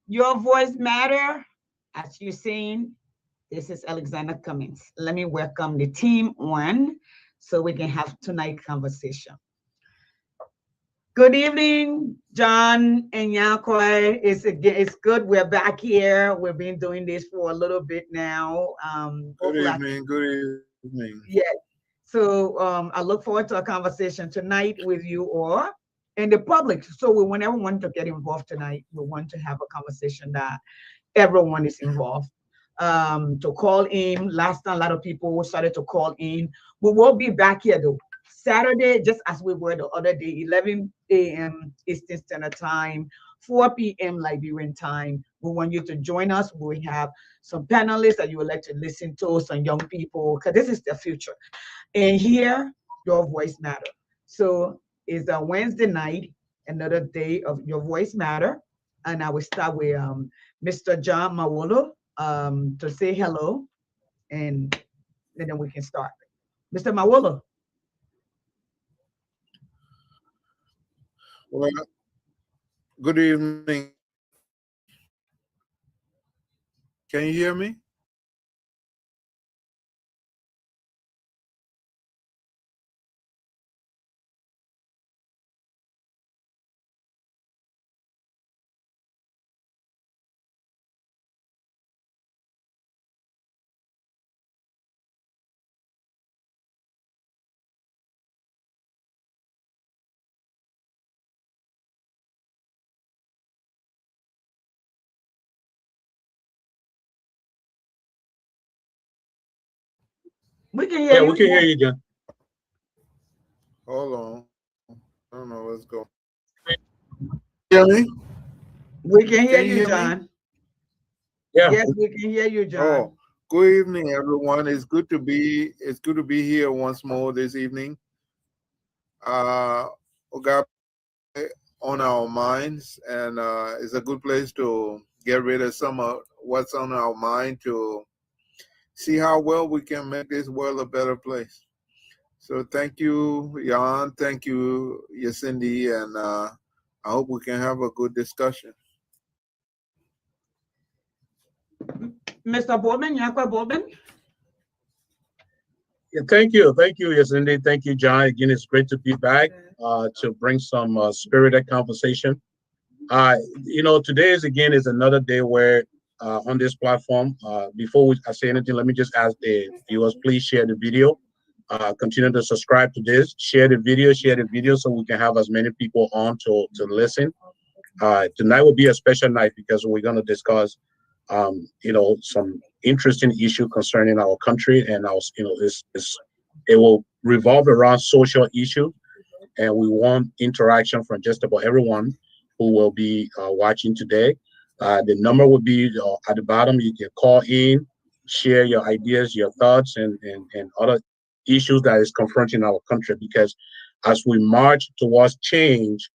Your voice matter. As you're saying, this is Alexander Cummings. Let me welcome the team on so we can have tonight conversation. Good evening, John and Yakoi. It's good. We're back here. We've been doing this for a little bit now. Good Hopefully, evening. Good evening. yeah. So I look forward to a conversation tonight with you all and the public. So we want everyone to get involved tonight. We want to have a conversation that everyone is involved. To call in. Last time, a lot of people started to call in. We will be back here though. Saturday, just as we were the other day, 11 a.m. Eastern Standard Time, 4 p.m. Liberian time. We want you to join us. We have some panelists that you would like to listen to, some young people, because this is the future. And here, your voice matter. So it's a Wednesday night, another day of your voice matter. And I will start with Mr. John Mawolo to say hello, and then we can start. Mr. Mawolo. Well, good evening. Can you hear me? We can hear Yeah, we you. can hear you, John. Hold on. I don't know what's going. Hear me? We can Can hear you you, hear me? John. Yeah, Yes, we can hear you, Oh, John. good evening, everyone. It's good to be here once more this evening. We got on our minds, and it's a good place to get rid of some of what's on our mind to see how well we can make this world a better place. So thank you, Jan. Thank you, Yacindy, and I hope we can have a good discussion. Mr. Bowman, Yakwa Bowman. yeah. Thank you, yes, indeed. Thank you, John. Again, it's great to be back to bring some spirited conversation. Today is another day where on this platform. I say anything, let me just ask the viewers, please share the video. Continue to subscribe to this. Share the video, so we can have as many people on to listen. Tonight will be a special night because we're going to discuss, some interesting issue concerning our country and our, it will revolve around social issue, and we want interaction from just about everyone who will be watching today. The number will be at the bottom. You can call in, share your ideas, your thoughts, and other issues that is confronting our country. Because as we march towards change,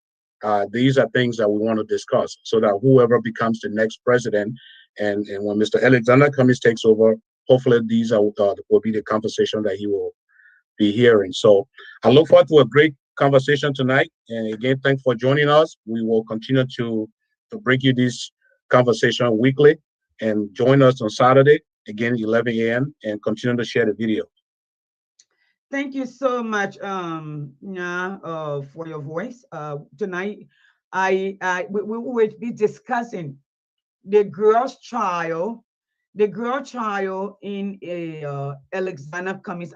these are things that we want to discuss so that whoever becomes the next president, and when Mr. Alexander Cummings takes over, hopefully these will be the conversation that he will be hearing. So I look forward to a great conversation tonight. And again, thanks for joining us. We will continue to bring you this conversation weekly, and join us on Saturday, again, 11 a.m., and continue to share the video. Thank you so much, for your voice. Tonight, we will be discussing the girl child in a Alexander Cummings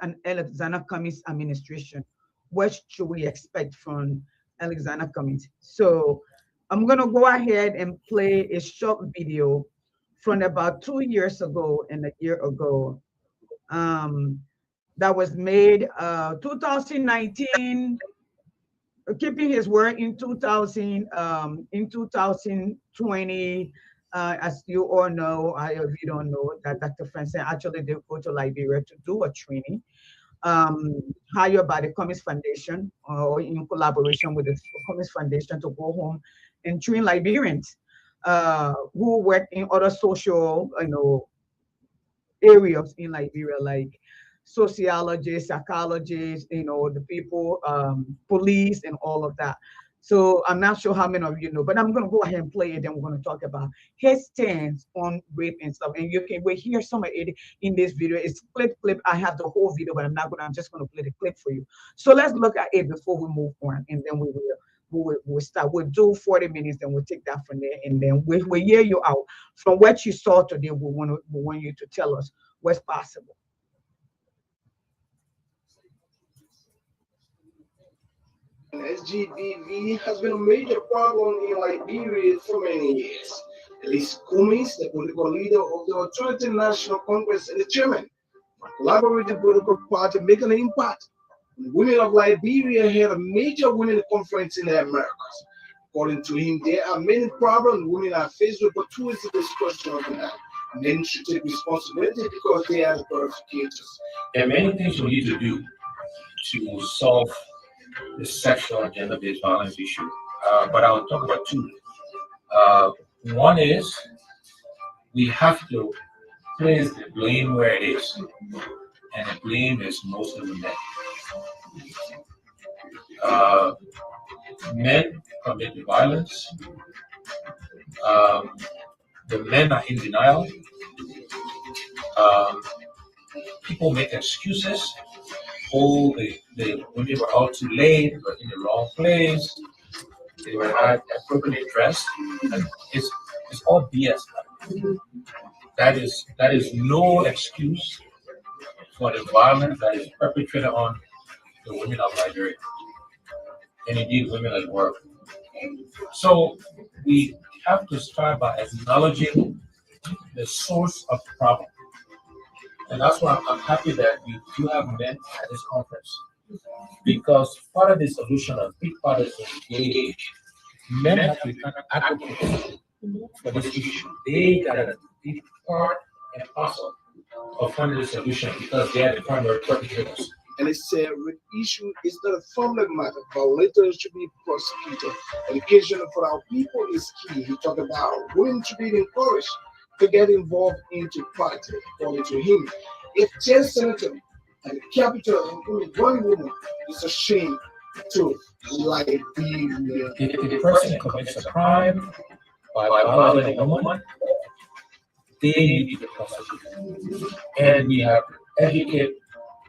administration. What should we expect from Alexander Cummings? So I'm gonna go ahead and play a short video from about 2 years ago and a year ago. Um, that was made 2019, keeping his word in 2020. As you all know, if you don't know, that Dr. Francis actually did go to Liberia to do a training, um, hired by the Cummings Foundation, or in collaboration with the Cummings Foundation, to go home and train Liberians who work in other social, areas in Liberia, like sociologists, psychologists, the people, police, and all of that. So I'm not sure how many of you know, but I'm going to go ahead and play it. And we're going to talk about his stance on rape and stuff. And you can we hear some of it in this video. It's clip. I have the whole video, but I'm just going to play the clip for you. So let's look at it before we move on, and then we'll start. We'll do 40 minutes, and we'll take that from there, and then we'll hear you out from what you saw today. We want you to tell us what's possible. SGBV has been a major problem in Liberia for many years. Elise Cummings, the political leader of the Authority National Congress and the chairman, collaborated political party making an impact. The women of Liberia had a major women conference in the Americas. According to him, there are many problems women are faced with, but two is the discussion of that. Men should take responsibility because they are the verificators. There are many things we need to do to solve the sexual and gender-based violence issue, but I'll talk about two. One is we have to place the blame where it is, and the blame is mostly the men. Men commit the violence. The men are in denial. People make excuses. Oh, the women were out too late, but in the wrong place. They were not appropriately dressed. And it's all BS. That is no excuse for the violence that is perpetrated on the women of Nigeria, and indeed women at work. So we have to start by acknowledging the source of the problem. And that's why I'm happy that we do have men at this conference. Because part of the solution, a big part of the engage, men have to become advocates for this issue. They got a big part and parcel of finding the solution because they are the primary perpetrators. And it's a issue is not a family matter. Violators should be prosecuted. Education for our people is key. He talked about women should be encouraged to get involved into politics. According to him, if 10 senators and the capital including one woman, it's a shame to Liberia. If the person commits a crime by violating a woman, they need to be prosecuted. And we have to educate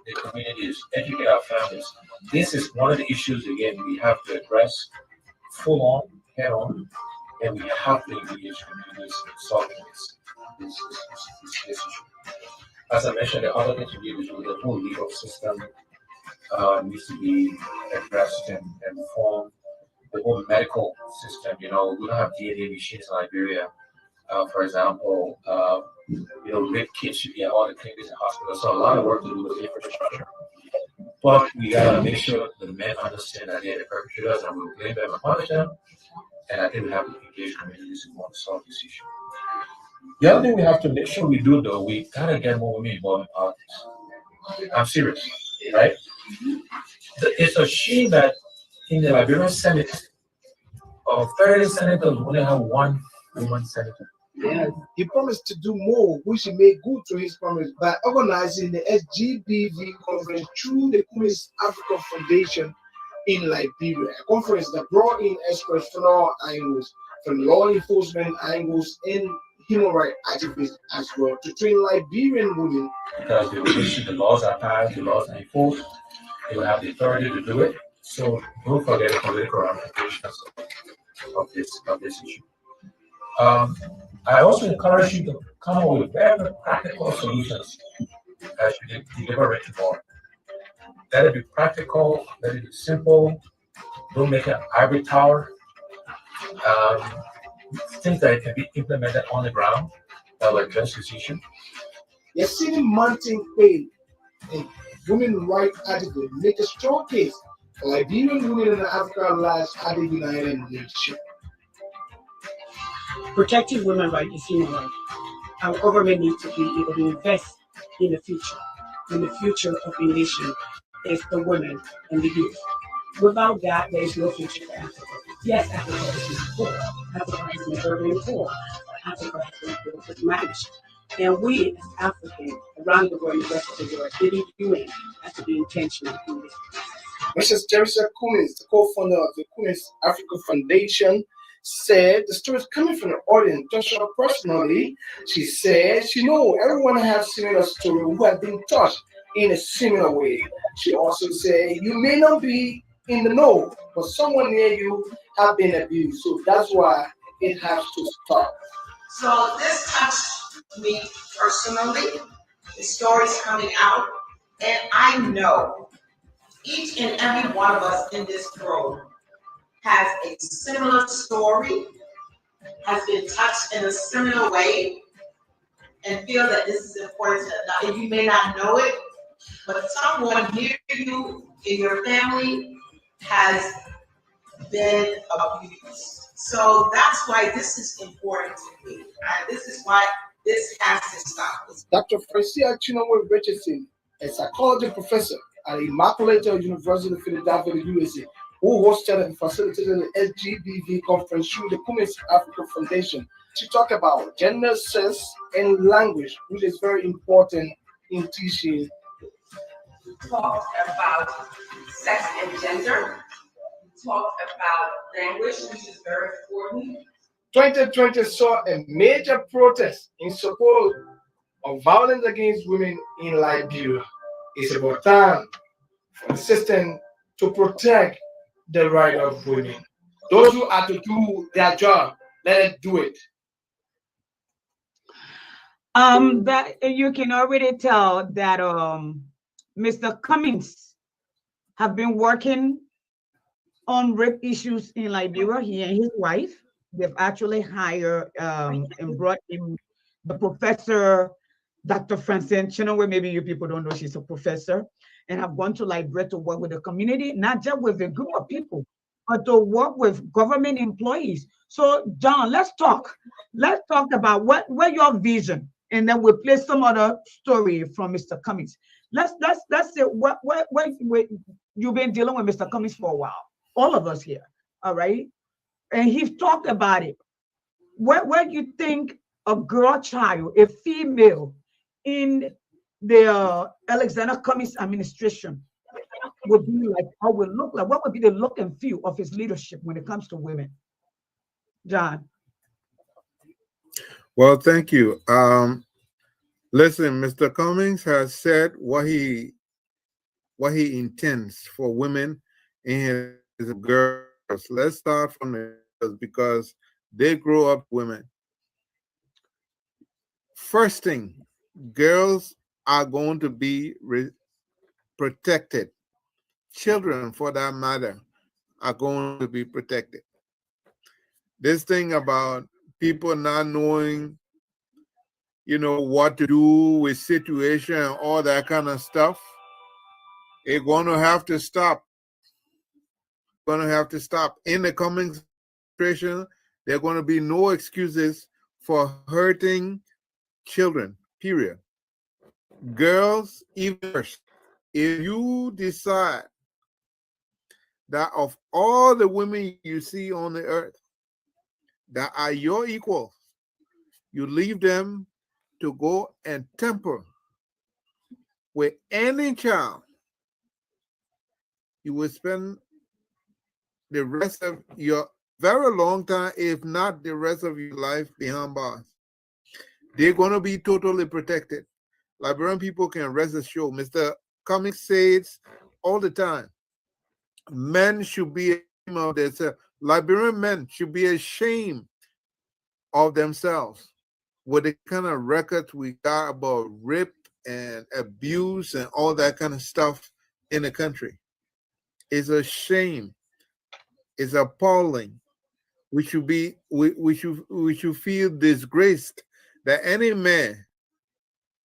the communities, educate our families. This is one of the issues, again, we have to address full on, head on, and we have to engage communities in solving this issue. As I mentioned, the other thing to do is the whole legal system needs to be addressed and reformed. The whole medical system, we don't have DNA machines in Liberia. For example, rape kits should be at all the clinics and hospitals. So a lot of work to do with infrastructure. But we gotta make sure the men understand that they're the perpetrators and we'll blame them and punish them. And I think we have to engage communities who want to solve this issue. The other thing we have to make sure we do, though, we gotta get more women involved in politics. I'm serious, right? It's a shame that in the Liberian Senate, of 30 senators, we only have one woman senator. Yeah, he promised to do more, which he made good to his promise by organizing the SGBV conference through the Cummings Africa Foundation in Liberia, a conference that brought in experts from all angles, from law enforcement angles and human rights activists as well, to train Liberian women. Because they will issue the laws are passed, the laws are enforced, they will have the authority to do it. So don't forget the political ramifications of this issue. I also encourage you to come up with very practical solutions as you deliver it more. Let it be practical, let it be simple. Don't make an ivory tower. Things that can be implemented on the ground that will address this issue. Yesterday, Mountain Quayle, a women rights activist, make a strong case for Liberian women in the African lives at the United Nations. Protecting women's rights is human rights. Our government needs to be able to invest in the future. And the future of a nation is the women and the youth. Without that, there is no future for Africa. Yes, Africa is poor. Africa has never been poor. Africa has been built with managed. And we, as Africans around the world and the rest of the world, including the UN, have to be intentional in this. Mrs. Teresa Cummins, the co-founder of the Cummins Africa Foundation, said the stories coming from the audience touched her personally. She said she know everyone has similar story who have been touched in a similar way. She also said you may not be in the know, but someone near you have been abused, so that's why it has to stop. So this touched me personally, the stories coming out, and I know each and every one of us in this room has a similar story, has been touched in a similar way, and feel that this is important to, and you may not know it, but someone near you in your family has been abused. So that's why this is important to me. This is why this has to stop. Dr. Francia Chinonwe Richardson, a psychology professor at Immaculate University of Philadelphia, USA, who hosted and facilitated the SGBV conference through the Cummins Africa Foundation. She talked about gender, sex, and language, which is very important in teaching. Talked about sex and gender. Talked about language, which is very important. 2020 saw a major protest in support of violence against women in Liberia. It's about time for the system to protect the right of women. Those who are to do their job, let it do it. That you can already tell that Mr. Cummings have been working on rape issues in Liberia. He and his wife, they've actually hired and brought in the professor, Dr. Francine Chinonwe. Maybe you people don't know she's a professor, and have gone to Liberia to work with the community, not just with a group of people, but to work with government employees. So, John, let's talk. Let's talk about what your vision, and then we'll play some other story from Mr. Cummings. Let's say what you've been dealing with Mr. Cummings for a while, all of us here, all right? And he's talked about it. What you think a girl child, a female in the Alexander Cummings administration would be like, how would look like? What would be the look and feel of his leadership when it comes to women? John. Well, thank you. Listen, Mr. Cummings has said what he intends for women and his girls. Let's start from the girls because they grow up women. First thing, girls are going to be protected. Children, for that matter, are going to be protected. This thing about people not knowing, what to do with situation and all that kind of stuff, it's going to have to stop. Going to have to stop. In the coming administration, there are going to be no excuses for hurting children, period. Girls, even worse. If you decide that of all the women you see on the earth that are your equals, you leave them to go and temper with any child, you will spend the rest of your very long time, if not the rest of your life, behind bars. They're going to be totally protected. Liberian people can rest assured. Mr. Cummings says all the time, men should be ashamed of themselves. Liberian men should be ashamed of themselves with the kind of records we got about rape and abuse and all that kind of stuff in the country. It's a shame. It's appalling. We should feel disgraced that any man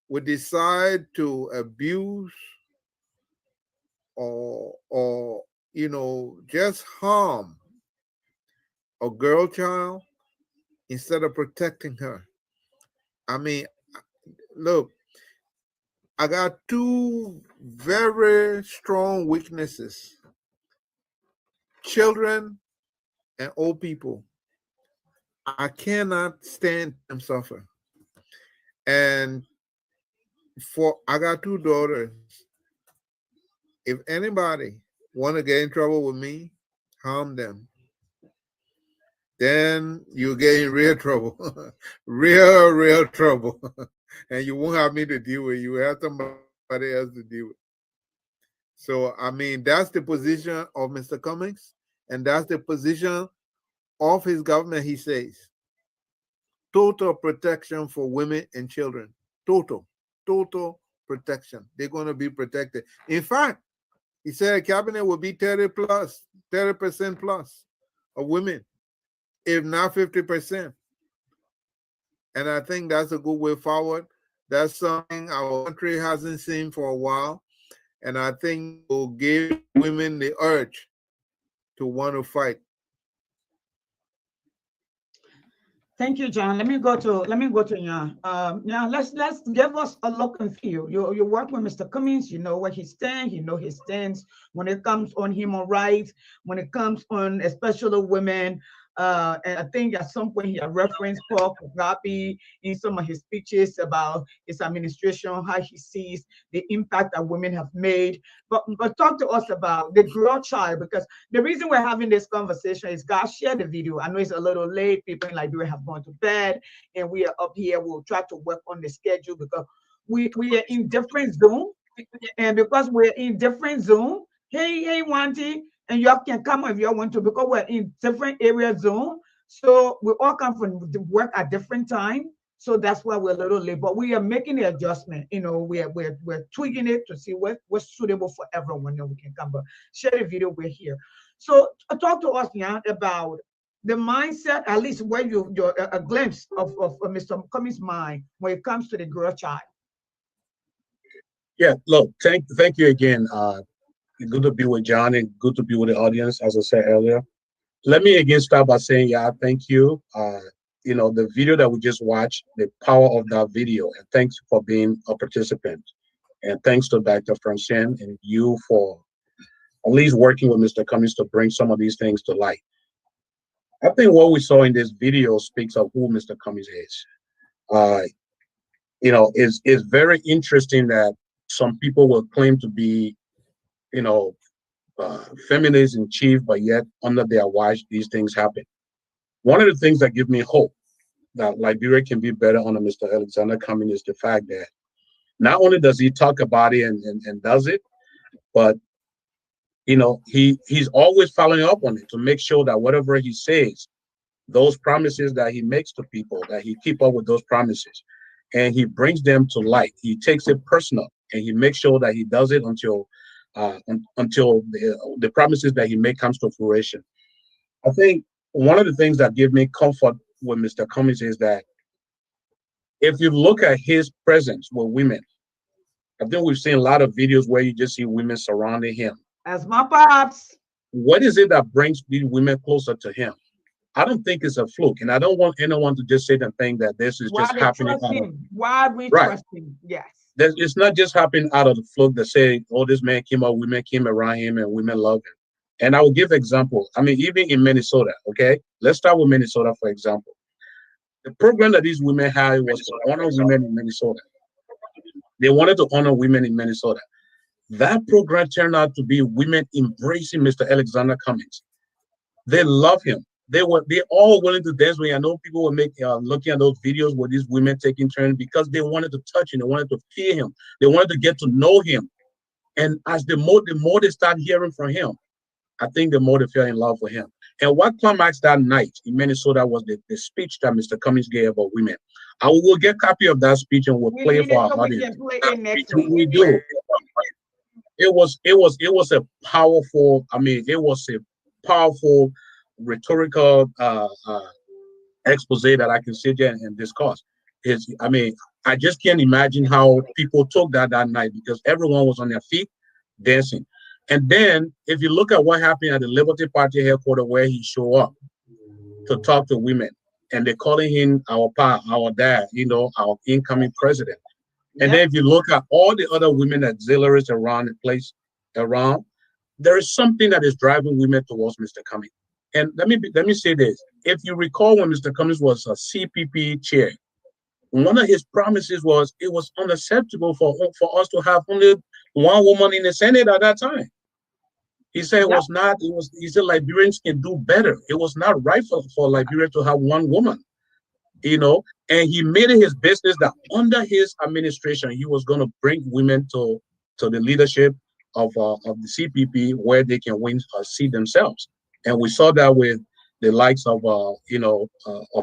would decide to abuse or just harm a girl child instead of protecting her. I mean, look, I got two very strong weaknesses: children and old people. I cannot stand them suffer. And I got two daughters. If anybody Want to get in trouble with me? Harm them. Then you get in real trouble, real trouble, and you won't have me to deal with. You have somebody else to deal with. So I mean, that's the position of Mr. Cummings, and that's the position of his government. He says total protection for women and children. Total protection. They're going to be protected. In fact, he said cabinet will be 30% plus of women, if not 50%. And I think that's a good way forward. That's something our country hasn't seen for a while. And I think it will give women the urge to want to fight. Thank you, John. Let me go to Jan. Jan, let's give us a look and feel. You work with Mr. Cummings. You know where he stands. You know his stance when it comes on human rights, when it comes on especially women. And I think at some point he had referenced Paul Kagapi in some of his speeches about his administration, how he sees the impact that women have made. But talk to us about the girl child, because the reason we're having this conversation is God shared the video. I know it's a little late. People in Liberia have gone to bed, and we are up here. We'll try to work on the schedule because we are in different Zoom, and because we're in different Zoom. Hey, Wanty, and you all can come if you all want to because we're in different area zone. So we all come from the work at different time. So that's why we're a little late, but we are making the adjustment. You know, we're tweaking it to see what's suitable for everyone. Then we can come. But share the video. We're here. So talk to us, Jan, about the mindset, at least where you're a glimpse of Mr. Cummings' mind when it comes to the girl child. Yeah, look, thank you again. Good to be with John and good to be with the audience, as I said earlier. Let me again start by saying, yeah, thank you. You know, the video that we just watched, the power of that video, and thanks for being a participant. And thanks to Dr. Francine and you for at least working with Mr. Cummings to bring some of these things to light. I think what we saw in this video speaks of who Mr. Cummings is. Uh, you know, it's very interesting that some people will claim to be, you know, feminists in chief, but yet under their watch, these things happen. One of the things that give me hope that Liberia can be better under Mr. Alexander Cummings is the fact that not only does he talk about it and does it, but you know, he's always following up on it to make sure that whatever he says, those promises that he makes to people, that he keep up with those promises, and he brings them to light. He takes it personal, and he makes sure that he does it until the promises that he makes comes to fruition. I think one of the things that give me comfort with Mr. Cummings is that if you look at his presence with women, I think we've seen a lot of videos where you just see women surrounding him. As my pops. What is it that brings these women closer to him? I don't think it's a fluke, and I don't want anyone to just sit and think that this is just happening. Why we right. trust him? Yes. It's not just happening out of the fluke that say, "Oh, this man came up, women came around him, and women love him." And I will give example. I mean, even in Minnesota. Okay, let's start with Minnesota for example. The program that these women had was to honor women in Minnesota. They wanted to honor women in Minnesota. That program turned out to be women embracing Mr. Alexander Cummings. They love him. They all willing to dance with him. I know people were looking at those videos where these women taking turns because they wanted to touch him, they wanted to feel him, they wanted to get to know him. And as the more they start hearing from him, I think the more they fell in love with him. And what climaxed that night in Minnesota was the speech that Mr. Cummings gave about women. I will get a copy of that speech and we'll play it for our audience. We can play it next week. We do. It was a powerful. I mean, it was a powerful rhetorical expose that I can sit there and discuss. I mean, I just can't imagine how people took that night because everyone was on their feet dancing. And then, if you look at what happened at the Liberty Party headquarters, where he showed up to talk to women, and they're calling him our dad, you know, our incoming president. And then, if you look at all the other women auxiliaries around the place, there is something that is driving women towards Mr. Cummings. And let me say this: if you recall, when Mr. Cummings was a CPP chair, one of his promises was it was unacceptable for us to have only one woman in the Senate at that time. He said it was not, it was, he said Liberians can do better. It was not right for Liberia to have one woman, and he made it his business that under his administration, he was going to bring women to the leadership of the CPP where they can win a seat themselves. And we saw that with the likes of, of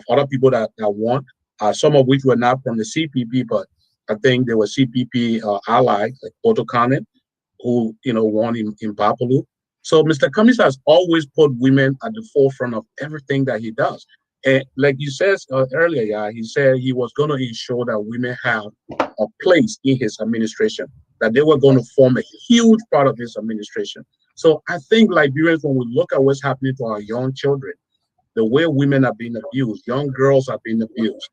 other people that won, some of which were not from the CPP, but I think they were CPP allies, like Otto Kanen, who, won in Papalu. So Mr. Cummings has always put women at the forefront of everything that he does. And like you said earlier, yeah, he said he was going to ensure that women have a place in his administration, that they were going to form a huge part of his administration. So I think Liberians, when we look at what's happening to our young children, the way women are being abused, young girls are being abused,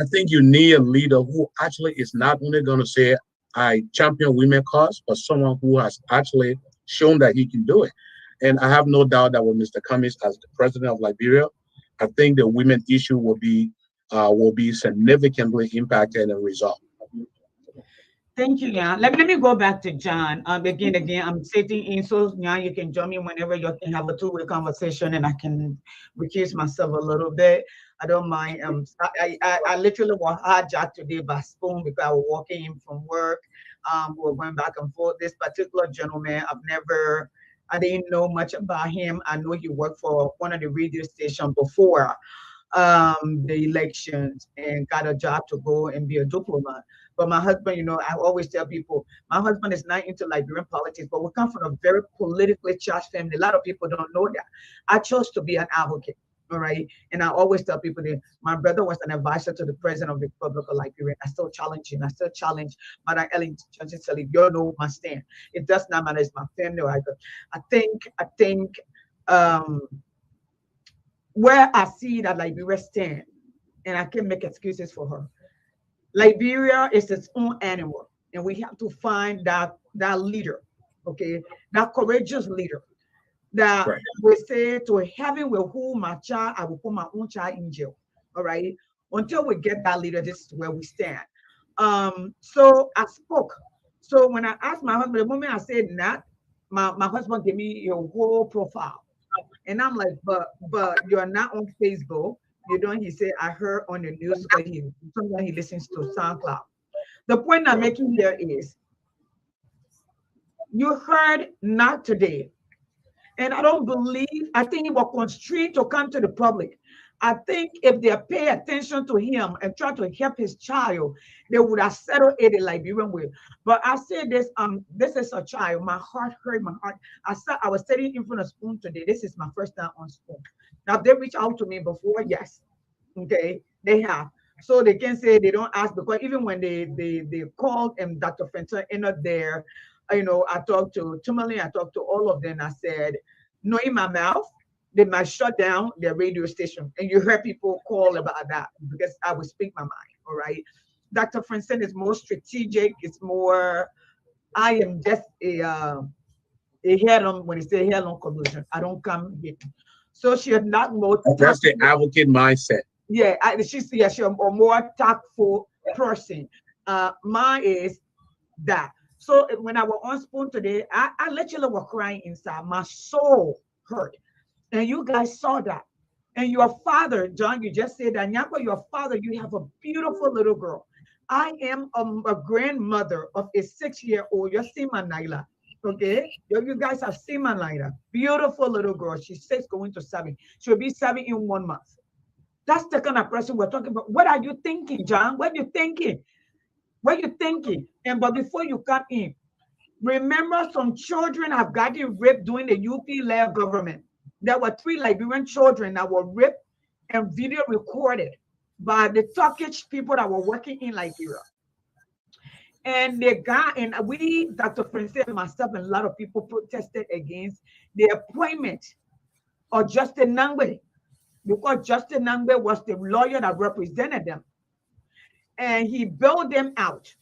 I think you need a leader who actually is not only going to say, I champion women cause, but someone who has actually shown that he can do it. And I have no doubt that with Mr. Cummings as the president of Liberia, I think the women issue will be significantly impacted and resolved. Thank you, yeah. Let me go back to John. Again, I'm sitting in, so now you can join me whenever you can have a two-way conversation, and I can recuse myself a little bit. I don't mind. I literally was hijacked today by Spoon because I was walking in from work. We were going back and forth. This particular gentleman, I didn't know much about him. I know he worked for one of the radio stations before the elections and got a job to go and be a diplomat. But my husband, I always tell people, my husband is not into Liberian politics, but we come from a very politically charged family. A lot of people don't know that. I chose to be an advocate, all right? And I always tell people that my brother was an advisor to the president of the Republic of Liberia. I still challenge him. I still challenge Madam Ellen Johnson Sirleaf. You know my stand. It does not matter. It's my family. I think where I see that Liberia stand, and I can't make excuses for her. Liberia is its own animal, and we have to find that leader, okay, that courageous leader that will say to heaven will hold my child, I will put my own child in jail. All right. Until we get that leader, this is where we stand. So I spoke. So when I asked my husband, the moment I said that, my husband gave me your whole profile. And I'm like, but you're not on Facebook. You don't, he said, I heard on the news because sometimes he listens to SoundCloud. The point I'm making here is you heard not today. And I don't believe, I think he was constrained to come to the public. I think if they pay attention to him and try to help his child, they would have settled it in Liberian way. But I said this is a child. My heart hurt, my heart. I was sitting in front of Spoon today. This is my first time on Spoon. Now, they reached out to me before, yes. Okay, they have. So they can say they don't ask, because even when they called and Dr. Fenton ended there, I talked to Tumali, I talked to all of them. I said, no, in my mouth, they might shut down their radio station. And you heard people call about that because I would speak my mind. All right. Dr. Fenton is more strategic. It's more, I am just a head-on, when they say head-on conclusion, I don't come here. So she had not more. That's the advocate mindset. Yeah, she's a more tactful person. Mine is that. So when I was on Spoon today, I literally was crying inside. My soul hurt. And you guys saw that. And your father, John, you just said that. Nyako, your father, you have a beautiful little girl. I am a grandmother of a 6-year-old. You're Sima Naila. Okay? You guys have Sima Naila. Beautiful little girl. She's 6 going to 7. She'll be 7 in 1 month. That's the kind of person we're talking about. What are you thinking, John? What are you thinking? What are you thinking? But before you come in, remember some children have gotten raped during the UP-led government. There were 3 Liberian children that were raped and video recorded by the Turkish people that were working in Liberia. And they got, and we, Dr. Francis, myself, and a lot of people protested against the appointment of Justin Nangbe, because Justin Nangbe was the lawyer that represented them. And he bailed them out.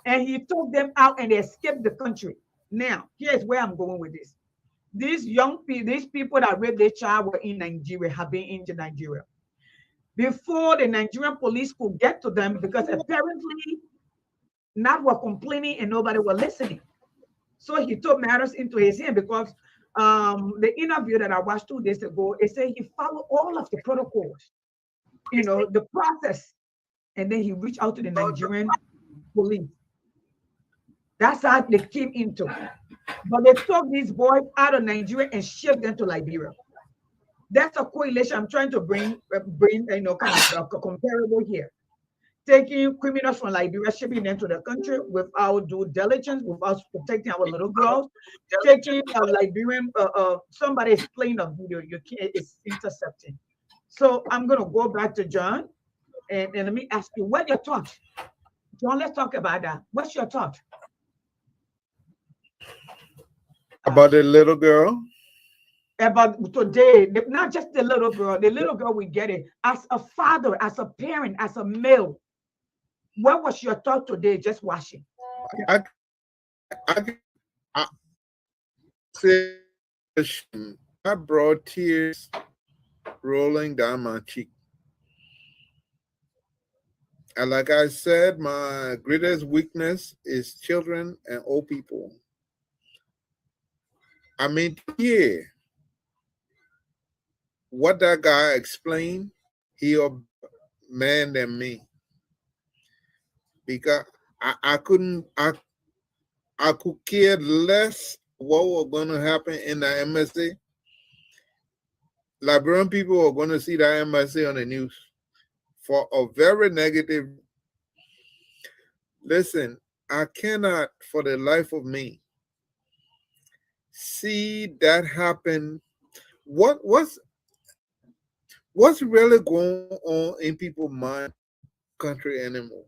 And he took them out and they escaped the country. Now, here's where I'm going with this. These young people, these people that raped their child were in Nigeria, have been in Nigeria. Before the Nigerian police could get to them, because apparently not were complaining and nobody was listening. So he took matters into his hand because the interview that I watched 2 days ago, it said he followed all of the protocols, the process, and then he reached out to the Nigerian police. That's how they came into. But they took these boys out of Nigeria and shipped them to Liberia. That's a correlation I'm trying to bring kind of comparable here. Taking criminals from Liberia, shipping them to the country without due diligence, without protecting our little girls. Taking a Liberian, somebody is playing a video, you can't, it's intercepting. So I'm gonna go back to John, and let me ask you, what your thoughts? John, let's talk about that. What's your thought? About the little girl. About today, not just the little girl, we get it. As a father, as a parent, as a male, what was your thought today just watching? I, I say I brought tears rolling down my cheek. And like I said, my greatest weakness is children and old people. I mean, yeah, what that guy explained, he a man than me. Because I couldn't, I could care less what was going to happen in the embassy. Liberian people are going to see the embassy on the news for a very negative. Listen, I cannot for the life of me see that happen. What's really going on in people's mind country anymore?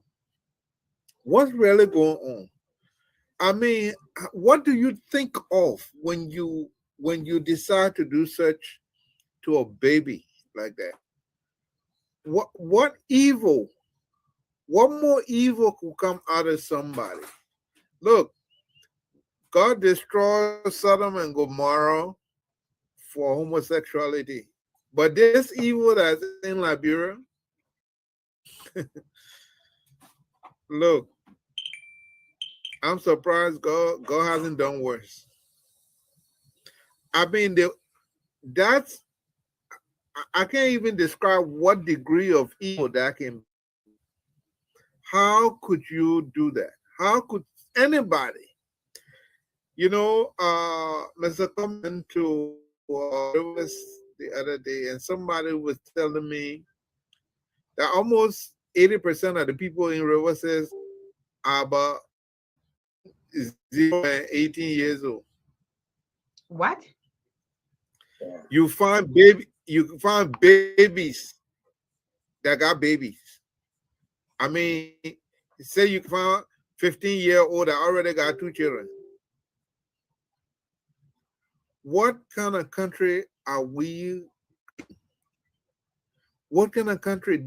What's really going on? I mean, what do you think of when you decide to do such to a baby like that? What evil? What more evil could come out of somebody? Look, God destroyed Sodom and Gomorrah for homosexuality. But this evil that's in Liberia, look, I'm surprised God hasn't done worse. I mean, that's I can't even describe what degree of evil that can be. How could you do that? How could anybody? Mr. Comment to the other day, and somebody was telling me that almost 80% of the people in Rivers are about 0 and 18 years old. What? You find babies that got babies. I mean, say you find 15-year-old that already got 2 children. What kind of country are we? What kind of country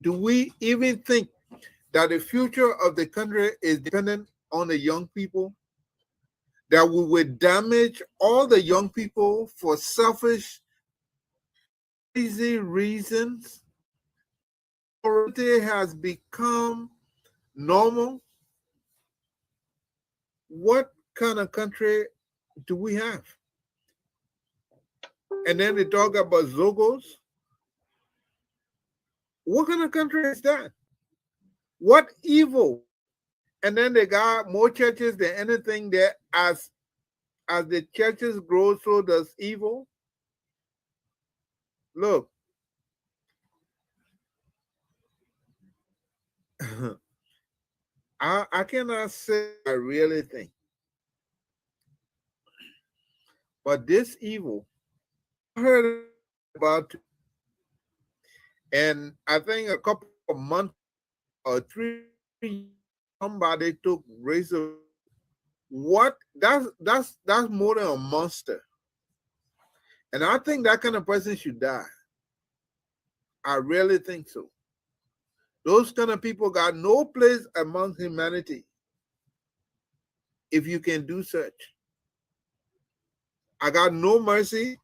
do we even think that the future of the country is dependent on the young people? That we would damage all the young people for selfish, crazy reasons? Morality has become normal. What kind of country do we have? And then they talk about Zogos. What kind of country is that? What evil? And then they got more churches than anything there. As the churches grow, so does evil. Look, I cannot say I really think, but this evil, I heard about, and I think a couple of months or 3 somebody took razor. What? That's more than a monster. And I think that kind of person should die. I really think so. Those kind of people got no place among humanity if you can do such. I got no mercy.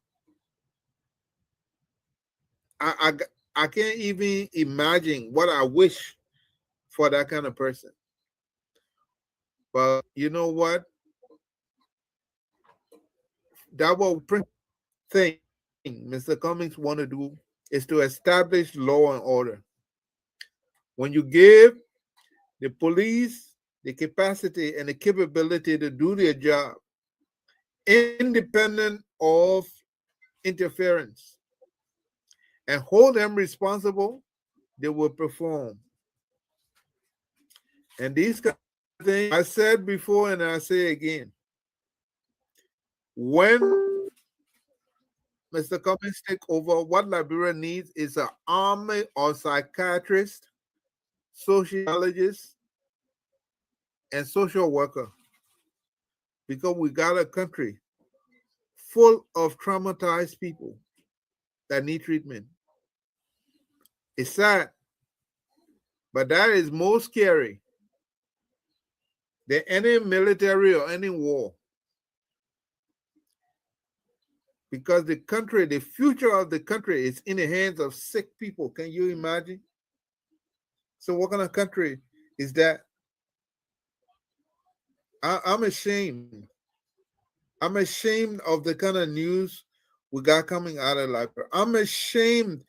I can't even imagine what I wish for that kind of person. But you know what? that what thing Mr. Cummings want to do is to establish law and order. When you give the police the capacity and the capability to do their job, independent of interference, and hold them responsible, they will perform. And these kind of things I said before and I say again. When Mr. Cummings take over, what Liberia needs is an army of psychiatrists, sociologists, and social worker, because we got a country full of traumatized people that need treatment. It's sad, but that is more scary than any military or any war. Because the country, the future of the country is in the hands of sick people. Can you imagine? So what kind of country is that? I'm ashamed. I'm ashamed of the kind of news we got coming out of Liberia. I'm ashamed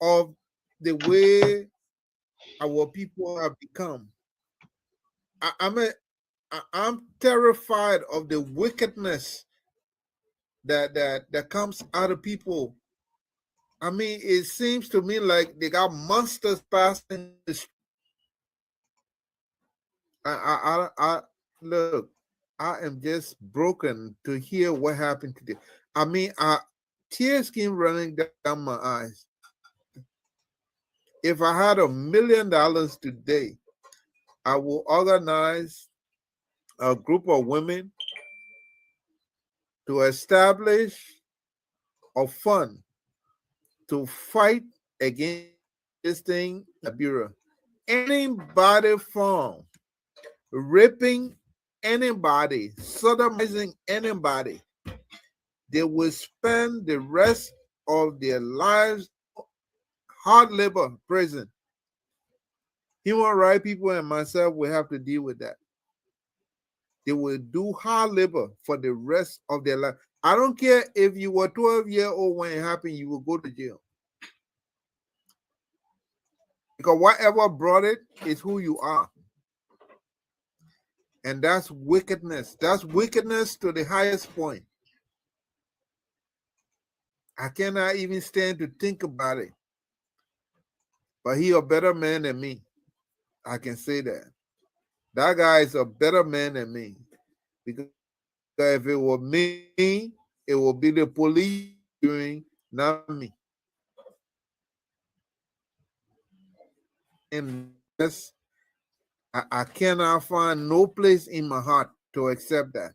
of the way our people have become. I, I'm a, I'm terrified of the wickedness that comes out of people. I mean, it seems to me like they got monsters passing the street. I look, I am just broken to hear what happened today. I mean, tears came running down my eyes. If I had $1 million today, I will organize a group of women to establish a fund to fight against this thing, Liberia. Anybody found raping anybody, sodomizing anybody, they will spend the rest of their lives hard labor prison. Human rights people and myself will have to deal with that. They will do hard labor for the rest of their life. I don't care if you were 12-year-old when it happened, you will go to jail. Because whatever brought it is who you are. And that's wickedness. That's wickedness to the highest point. I cannot even stand to think about it. But he a better man than me. I can say that. That guy is a better man than me. Because if it were me, it will be the police doing, not me. And that's, I cannot find no place in my heart to accept that.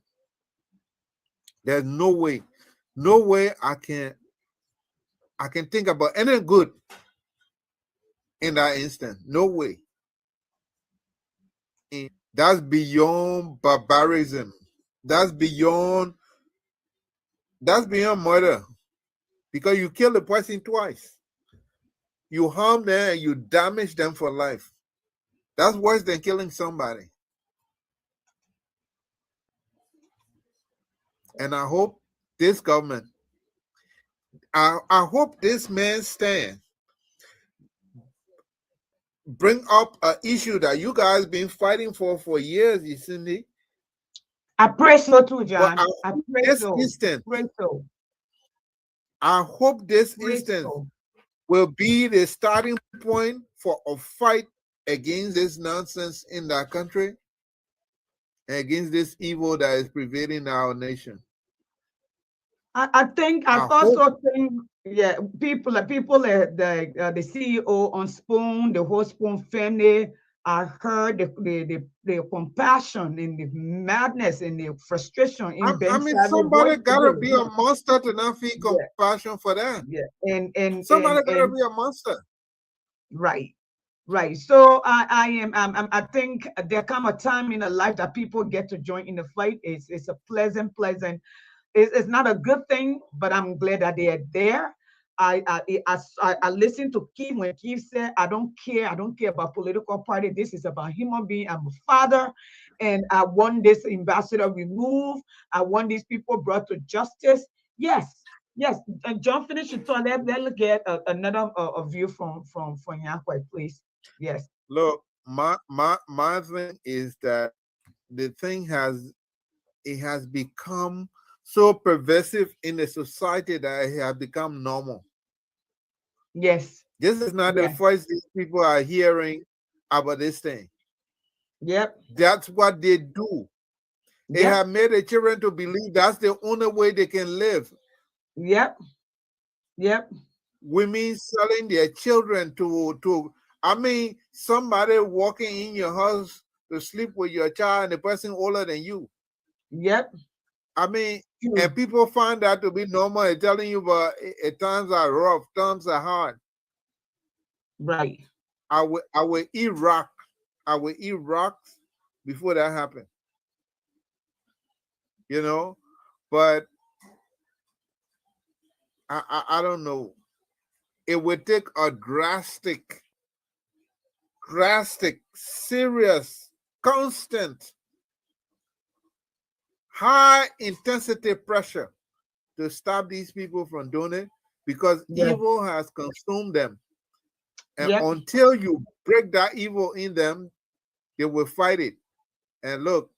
There's no way I can think about any good in that instant. No way. That's beyond barbarism. That's beyond murder. Because you kill the person twice. You harm them and you damage them for life. That's worse than killing somebody. And I hope this government, I hope this man stand, bring up an issue that you guys been fighting for years, you see. I pray so too, But John. I pray this so. instant, Pray so. I hope this Pray instance so. will be the starting point for a fight against this nonsense in that country and against this evil that is prevailing in our nation. I also think, yeah, people, the CEO on Spoon, the whole Spoon family, I heard the compassion and the madness and the frustration in Ben Savage somebody voice gotta today. be a monster to not feel Yeah, compassion for that. yeah, Somebody gotta be a monster. right. Right. So I think there come a time in a life that people get to join in the fight. It's a pleasant. It's not a good thing, but I'm glad that they are there. I listened to Keith when Keith said, I don't care about political party. This is about human being. I'm a father, and I want this ambassador removed. I want these people brought to justice. Yes, yes. John, finish your thought. Let's get another a view from Yahweh, please. Yes, Look, my thing is that the thing has become so pervasive in the society that it has become normal. yes, This is not the yes, first thing people are hearing about this thing. yep, That's what they do. It yep, have made the children to believe that's the only way they can live. yep, yep, Women selling their children to I mean, somebody walking in your house to sleep with your child and the person older than you. yep. I mean, True. and people find that to be normal and telling you, but times are rough, times are hard. Right. I will eat rock. I will eat rocks before that happened. You know, but I don't know. It would take a drastic, serious, constant, high intensity pressure to stop these people from doing it because Yes, evil has consumed them. And yep. until you break that evil in them, they will fight it. And look,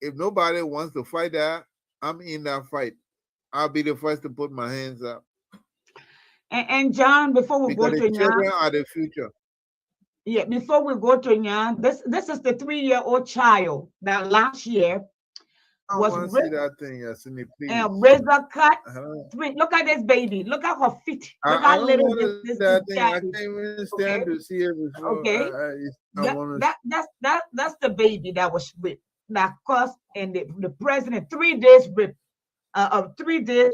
if nobody wants to fight that, I'm in that fight. I'll be the first to put my hands up And John, before we because go the to Nya, children are the future. yeah, before we go to Nya, this is the 3-year-old child that last year I was want to see ripped that thing, Yasini, please. and razor cut. I don't, Look at this baby. Look at her feet. Look I how don't little want to see this that thing. I child can't is. even Okay, stand to see it before. okay. I want to. That's the baby that was ripped. That caused and the president 3 days ripped, 3 days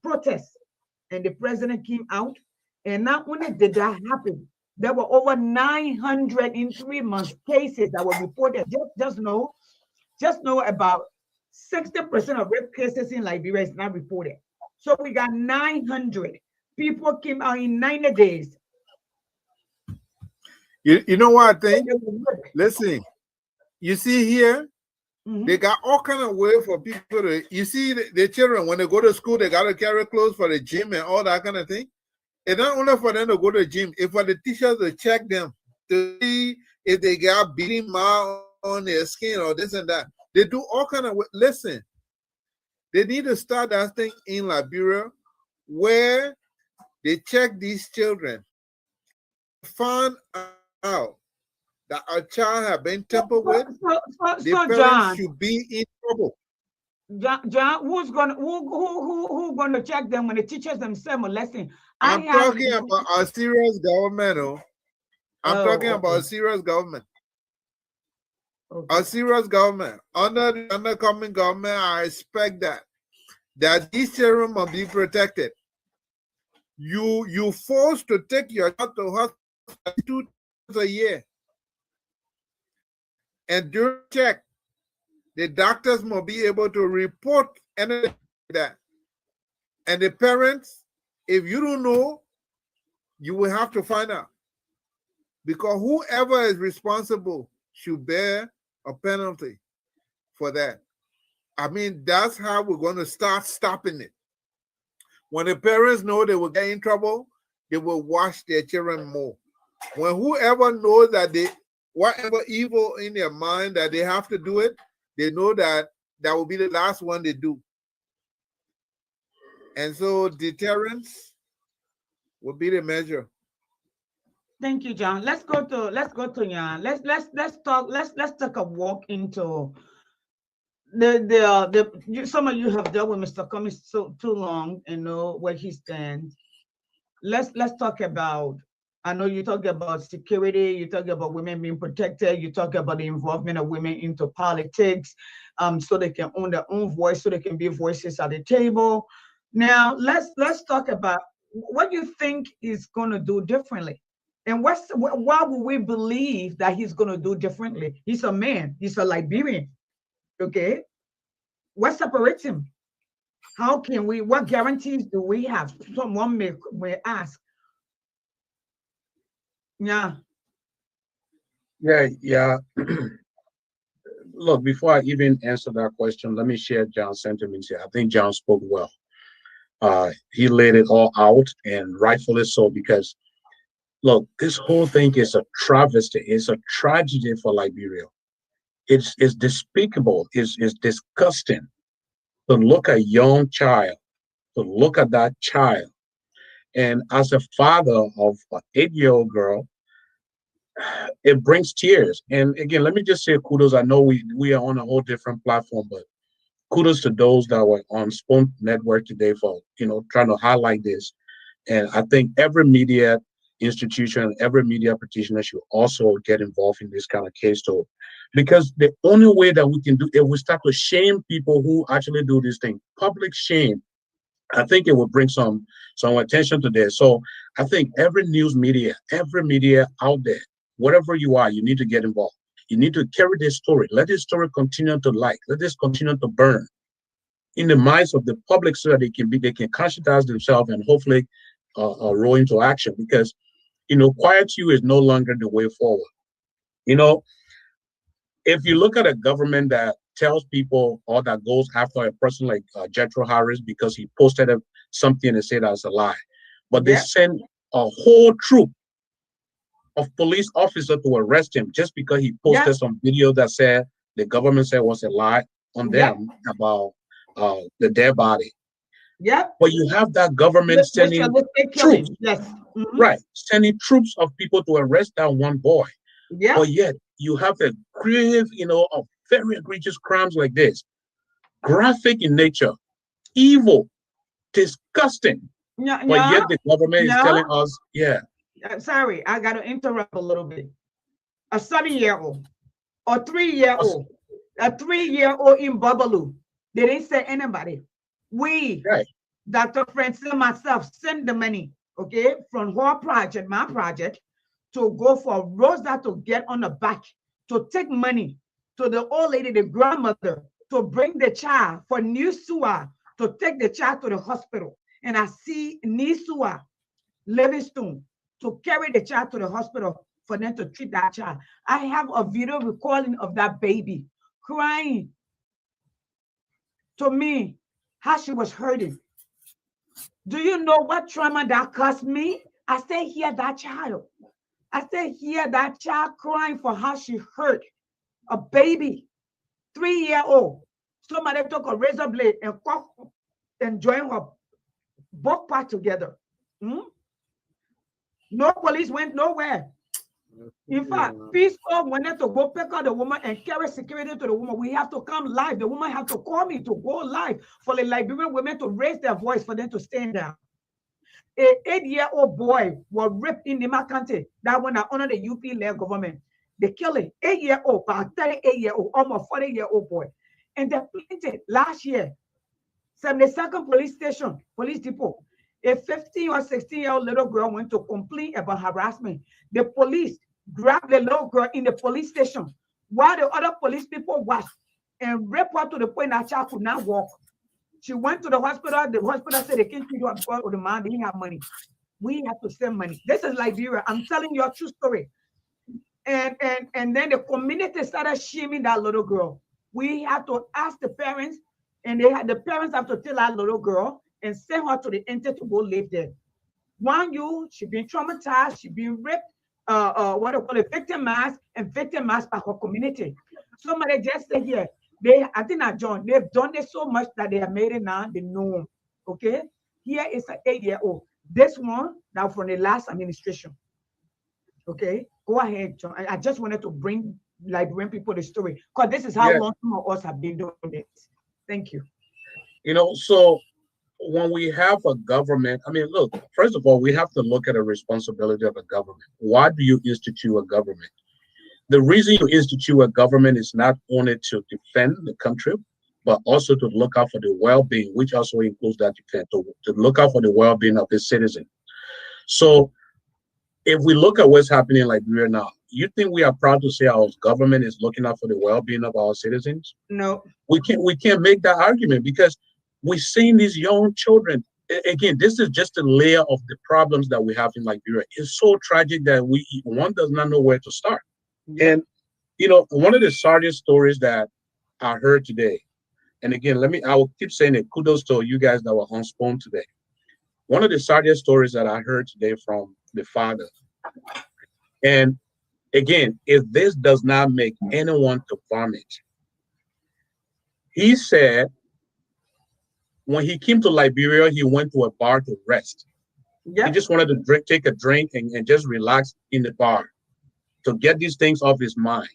protest, and the president came out. And not only did that happen, there were over 900 in 3 months cases that were reported. Just know about 60% of rape cases in Liberia is not reported. So we got 900 people came out in 90 days. You know what I think? They were raped. Listen, you see here, they Mhm. got all kind of way for people to. You see the children when they go to school, they got to carry clothes for the gym and all that kind of thing. It's not only for them to go to the gym, it's for the teachers to check them to see if they got bleeding mark on their skin or this and that. They do all kind of. Listen, they need to start that thing in Liberia where they check these children, find out that a child have been So, tampered so, with, so, so, the so parents John, should be in trouble. John, who gonna check them when the teachers themselves molesting? I I'm have. talking about a serious government. Oh, I'm talking Oh, about okay, a serious government. A okay. serious government. Under the undercoming government, I expect that these children must be protected. You forced to take your child to hospital 2 times a year, and during check, the doctors must be able to report anything like that. And the parents, if you don't know, you will have to find out. Because whoever is responsible should bear a penalty for that. I mean, that's how we're going to start stopping it. When the parents know they will get in trouble, they will watch their children more. When whoever knows that they, whatever evil in their mind that they have to do it, they know that that will be the last one they do. And so deterrence will be the measure. Thank you, John. Let's go to Jan. Let's take a walk into some of you have dealt with Mr. Cummings so too long and know where he stands. Let's talk about. I know you talk about security. You talk about women being protected. You talk about the involvement of women into politics, so they can own their own voice, so they can be voices at the table. Now let's talk about what you think he's going to do differently, and why would we believe that he's going to do differently? He's a man. He's a Liberian. Okay, what separates him? How can we? What guarantees do we have? Someone may ask. Yeah. Yeah, yeah. look, before I even answer that question, let me share John's sentiments here. I think John spoke well. He laid it all out, and rightfully so, because look, this whole thing is a travesty. It's a tragedy for Liberia. It's despicable. It's disgusting to look at a young child, to look at that child. And as a father of an 8-year-old girl, it brings tears. And again, let me just say kudos. I know we are on a whole different platform, but kudos to those that were on Spoon Network today for trying to highlight this. And I think every media institution, every media practitioner should also get involved in this kind of case too. Because the only way that we can do it, we start to shame people who actually do this thing. Public shame. I think it will bring some attention to this. So I think every news media, every media out there, whatever you are, you need to get involved. You need to carry this story. Let this story continue to let this continue to burn in the minds of the public so that they can conscientize themselves and hopefully roll into action. Because quiet you is no longer the way forward. If you look at a government that tells people or that goes after a person like Jethro Harris because he posted something and said that's a lie, but they send a whole troop of police officers to arrest him just because he posted some video that said the government said was a lie on them about the dead body. Yep. But you have that government sending troops, right? Sending troops of people to arrest that one boy. Yeah. But yet you have a grave, of very egregious crimes like this, graphic in nature, evil, disgusting. But yet the government is telling us, sorry, I got to interrupt a little bit. A 7-year-old, or 3-year-old, a 3-year-old in Babalu. They didn't say anybody. We, Dr. Francine, myself, send the money, okay, from her project, my project, to go for Rosa to get on the back, to take money to the old lady, the grandmother, to bring the child for Nisua, to take the child to the hospital. And I see Nisua Livingstone to carry the child to the hospital for them to treat that child. I have a video recording of that baby crying to me how she was hurting. Do you know what trauma that caused me? I said, hear that child. I said, hear that child crying for how she hurt. A baby, 3-year-old. Somebody took a razor blade and joined her both parts together. No police went nowhere. In fact, Peace Corps wanted to go pick up the woman and carry security to the woman. We have to come live. The woman have to call me to go live for the Liberian women to raise their voice for them to stand down. An 8-year-old boy was raped in Nima County. That one under the UP-led government. They killed an 8-year-old, about 38-year-old, almost 40-year-old boy. And they planted last year, 72nd police station, police depot. A 15 or 16-year-old little girl went to complain about harassment. The police grabbed the little girl in the police station while the other police people watched and raped her to the point that child could not walk. She went to the hospital. The hospital said they can't treat her because the man didn't have money. We have to send money. This is Liberia. I'm telling you a true story. And then the community started shaming that little girl. We had to ask the parents, and the parents have to tell that little girl and send her to the enter to go live there. She been traumatized, she been raped, what do you call it, victimized by her community. Somebody just said here, I think not John, they've done it so much that they have made it now the norm. Okay, here is an 8-year-old. This one now from the last administration. Okay, go ahead, John. I just wanted to bring Liberian people the story because this is how long some of us have been doing this. Thank you. So when we have a government, look, first of all, we have to look at the responsibility of a government. Why do you institute a government? The reason you institute a government is not only to defend the country, but also to look out for the well-being, which also includes that defense, to look out for the well-being of the citizen. So if we look at what's happening in Liberia now, you think we are proud to say our government is looking out for the well-being of our citizens? No. We can't make that argument because we're seeing these young children. Again, this is just a layer of the problems that we have in Liberia. It's so tragic that one does not know where to start. Yeah. And One of the saddest stories that I heard today, and again, I will keep saying it, kudos to you guys that were on Spoon today. One of the saddest stories that I heard today from the father. And again, if this does not make anyone to vomit, he said when he came to Liberia, he went to a bar to rest. He Yep. just wanted to take a drink and just relax in the bar to get these things off his mind.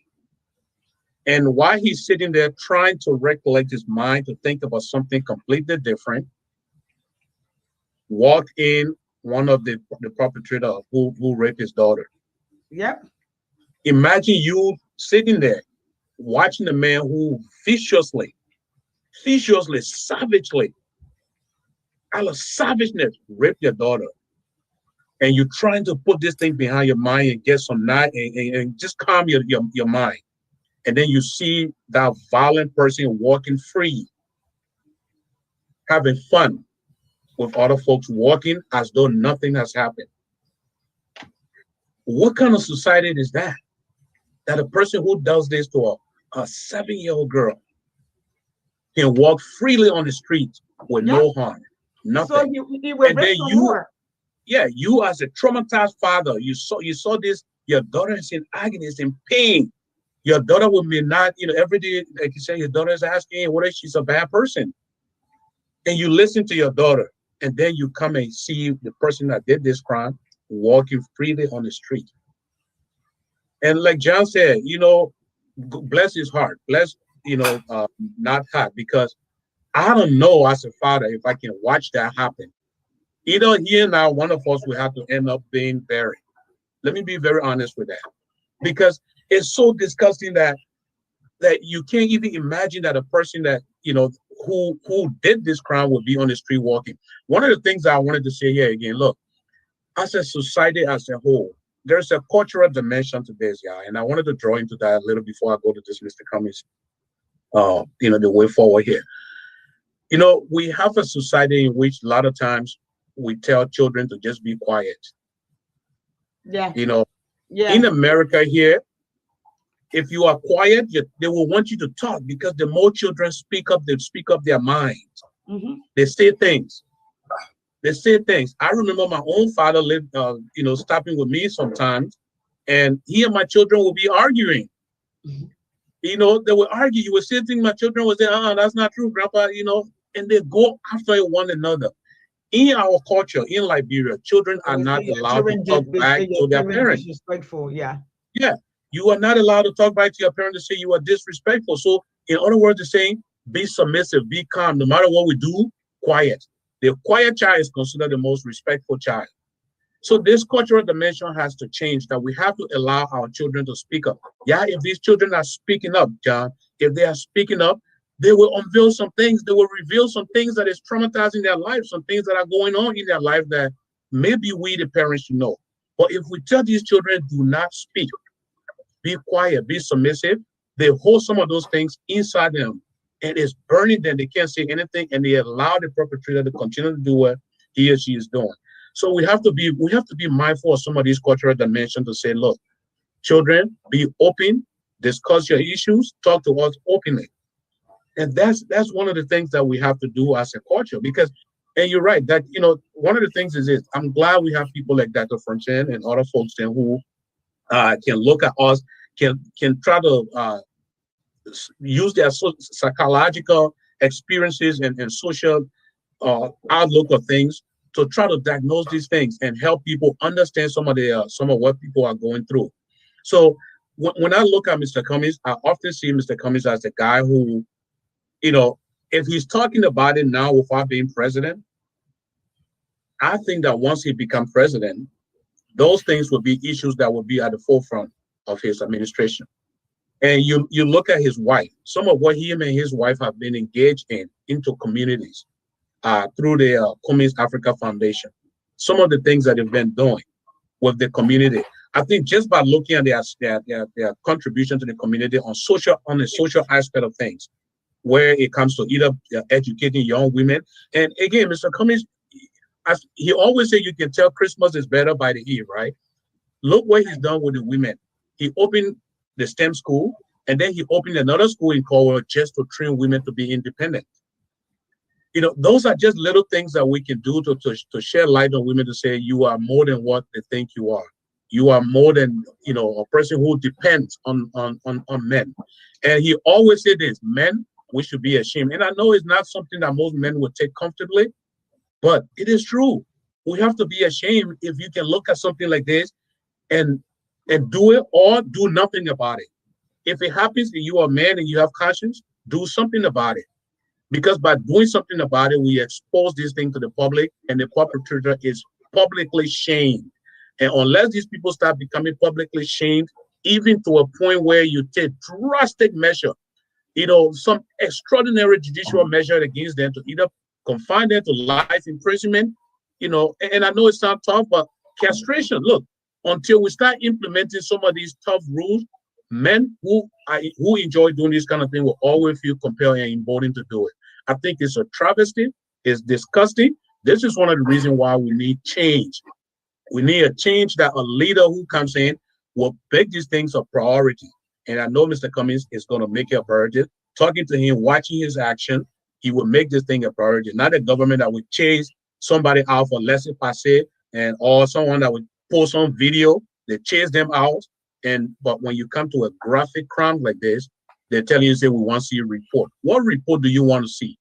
And while he's sitting there trying to recollect his mind to think about something completely different, walked in one of the perpetrator who raped his daughter. Yep. Imagine you sitting there watching a man who viciously, savagely, out of savageness, raped your daughter. And you're trying to put this thing behind your mind and get some night and just calm your mind. And then you see that violent person walking free, having fun with other folks, walking as though nothing has happened. What kind of society is that? That a person who does this to a 7-year-old girl can walk freely on the street with no harm, nothing. So he will And rape then some more. you as a traumatized father, you saw this, your daughter is in agony, is in pain. Your daughter will be not, every day, like you say, your daughter is asking, what if she's a bad person? And you listen to your daughter, and then you come and see the person that did this crime walking freely on the street. And like John said, bless his heart, bless, not heart, because I don't know as a father if I can watch that happen. Either here now, one of us will have to end up being buried. Let me be very honest with that, because it's so disgusting that you can't even imagine that a person that who did this crime would be on the street walking. One of the things I wanted to say here again, look, as a society as a whole, there's a cultural dimension to this, and I wanted to draw into that a little before I go to this, Mr. Cummings. The way forward here. We have a society in which a lot of times we tell children to just be quiet. Yeah. In America here, if you are quiet, they will want you to talk, because the more children speak up, they speak up their minds. Mm-hmm. They say things. I remember my own father lived, stopping with me sometimes, and he and my children will be arguing. Mm-hmm. They will argue. You will say things, my children will say, that's not true, Grandpa, and they go after one another. In our culture, in Liberia, children are not allowed to talk back to their parents. Disrespectful, yeah. Yeah, you are not allowed to talk back to your parents to say you are disrespectful. So, in other words, they're saying, be submissive, be calm. No matter what we do, quiet. The quiet child is considered the most respectful child. So this cultural dimension has to change, that we have to allow our children to speak up. Yeah, if these children are speaking up, John, if they are speaking up, they will unveil some things. They will reveal some things that is traumatizing their life, some things that are going on in their life that maybe we, the parents, should know. But if we tell these children, do not speak, be quiet, be submissive, they hold some of those things inside them, and it's burning them. They can't say anything, and they allow the perpetrator to continue to do what he or she is doing. So we have to be mindful of some of these cultural dimensions to say, look, children, be open, discuss your issues, talk to us openly. And that's one of the things that we have to do as a culture, because, and you're right, that, one of the things is this, I'm glad we have people like Dr. Franchen and other folks then who can look at us, can try to use their psychological experiences and social outlook of things to try to diagnose these things and help people understand some of what people are going through. So when I look at Mr. Cummings, I often see Mr. Cummings as the guy who, if he's talking about it now without being president, I think that once he becomes president, those things will be issues that will be at the forefront of his administration. And you look at his wife, some of what him and his wife have been engaged into communities through the Cummings Africa Foundation. Some of the things that they've been doing with the community. I think just by looking at their contribution to the community on the social aspect of things, where it comes to either educating young women. And again, Mr. Cummings, as he always said, you can tell Christmas is better by the eve, right? Look what he's done with the women. He opened the STEM school, and then he opened another school in Cornwall just to train women to be independent. Those are just little things that we can do to shed light on women, to say you are more than what they think you are. You are more than, a person who depends on men. And he always said this: men, we should be ashamed. And I know it's not something that most men would take comfortably, but it is true. We have to be ashamed if you can look at something like this and do it or do nothing about it. If it happens and you are a man and you have conscience, do something about it. Because by doing something about it, we expose this thing to the public, and the perpetrator is publicly shamed. And unless these people start becoming publicly shamed, even to a point where you take drastic measure, some extraordinary judicial measure against them to either confine them to life imprisonment, and I know it sounds tough, but castration, look, until we start implementing some of these tough rules, men who enjoy doing this kind of thing will always feel compelled and emboldened to do it. I think it's a travesty. It's disgusting. This is one of the reasons why we need change. We need a change, that a leader who comes in will make these things a priority. And I know Mr. Cummings is going to make it a priority. Talking to him, watching his action, he will make this thing a priority. Not a government that would chase somebody out for laissez-passer, or someone that would post on video, they chase them out. But when you come to a graphic crime like this, they're telling you, say, we want to see a report. What report do you want to see?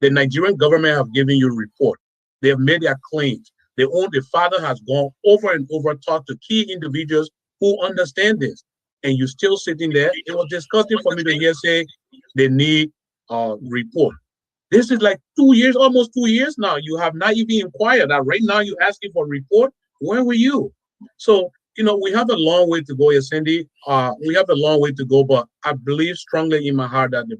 The Nigerian government have given you a report. They have made their claims. The father has gone over and over, talked to key individuals who understand this. And you're still sitting there. It was disgusting for me to hear say they need a report. This is like 2 years, almost 2 years now. You have not even inquired. That right now you're asking for a report. Where were you? So, we have a long way to go, Cindy. We have a long way to go, but I believe strongly in my heart that the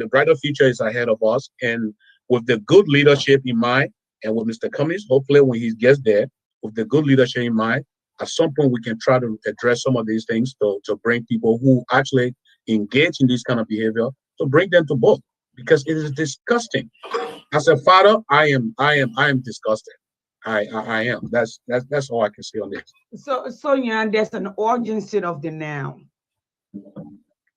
brighter future is ahead of us. And with the good leadership in mind, and with Mr. Cummings, hopefully when he gets there, with the good leadership in mind, at some point we can try to address some of these things to bring people who actually engage in this kind of behavior, to bring them to book, because it is disgusting. As a father, I am disgusted. I am. That's all I can say on this. So yeah, there's an urgency of the now.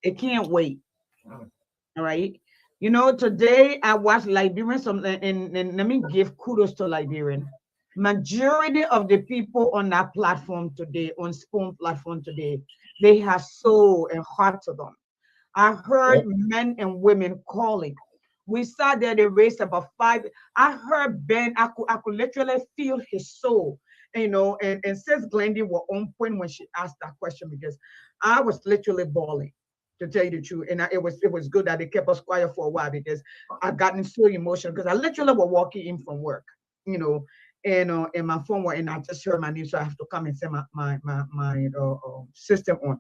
It can't wait. All right. Today I watched Liberian something, and let me give kudos to Liberian. Majority of the people on that platform today, on Spoon platform today, they have soul and heart to them. I heard men and women calling. We sat there, they raised about 5. I heard Ben, I could literally feel his soul, and Sis Glendy were on point when she asked that question, because I was literally bawling, to tell you the truth. And it was good that they kept us quiet for a while, because I gotten so emotional, because I literally was walking in from work, and my phone went, and I just heard my name, so I have to come and set my system on.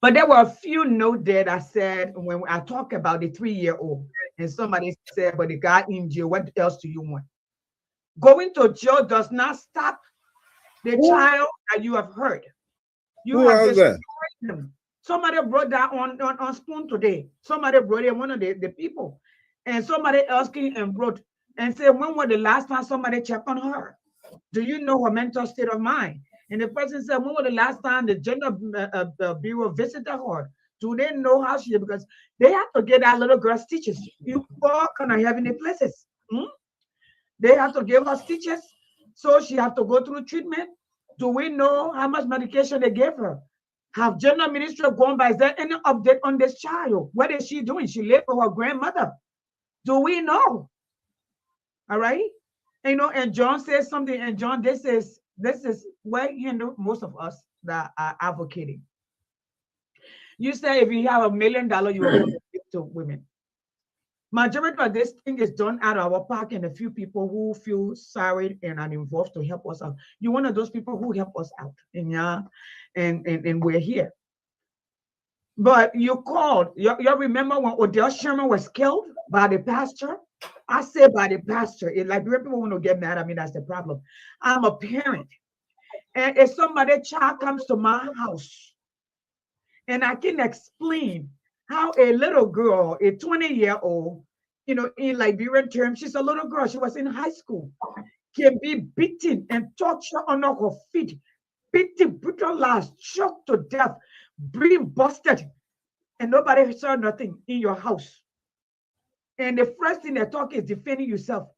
But there were a few notes there that said, when I talk about the 3-year-old, and somebody said, but the guy in jail, what else do you want? Going to jail does not stop the child that you have hurt. You Who have has that? destroyed them. Somebody brought that on Spoon today. Somebody brought it, one of the people. And somebody else came and wrote and said, when was the last time somebody checked on her? Do you know her mental state of mind? And the person said, when was the last time the gender bureau visited her? Do they know how she is? Because they have to get that little girl stitches. You all cannot have any places. They have to give her stitches. So she have to go through treatment. Do we know how much medication they gave her? Have gender ministry gone by? Is there any update on this child? What is she doing? She lived with her grandmother. Do we know? All right. And John says something, and John, this is what most of us that are advocating. You say if you have $1 million, you will give to women. Majority of this thing is done out of our pocket, and a few people who feel sorry and are involved to help us out. You're one of those people who help us out, and we're here. But you called. You remember when Odell Sherman was killed by the pastor? I say by the pastor. Like people want to get mad at me, that's the problem. I'm a parent. And if somebody's child comes to my house, and I can explain how a little girl, a 20-year-old, in Liberian terms, she's a little girl, she was in high school, can be beaten and tortured under her feet beaten, brutalized, choked to death, brain busted, and nobody saw nothing in your house. And the first thing they talk is defending yourself.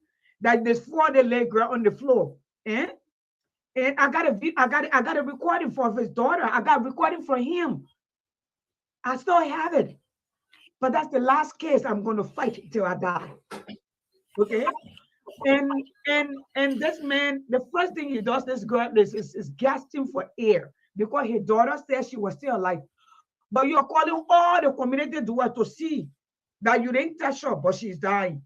That there's 4 leg girl on the floor. Eh? And I got a recording for his daughter. I got a recording for him. I still have it. But that's the last case I'm going to fight till I die. Okay? And this man, the first thing he does, this girl is gasping for air because his daughter said she was still alive. But you're calling all the community doers to see that you didn't touch her, but she's dying.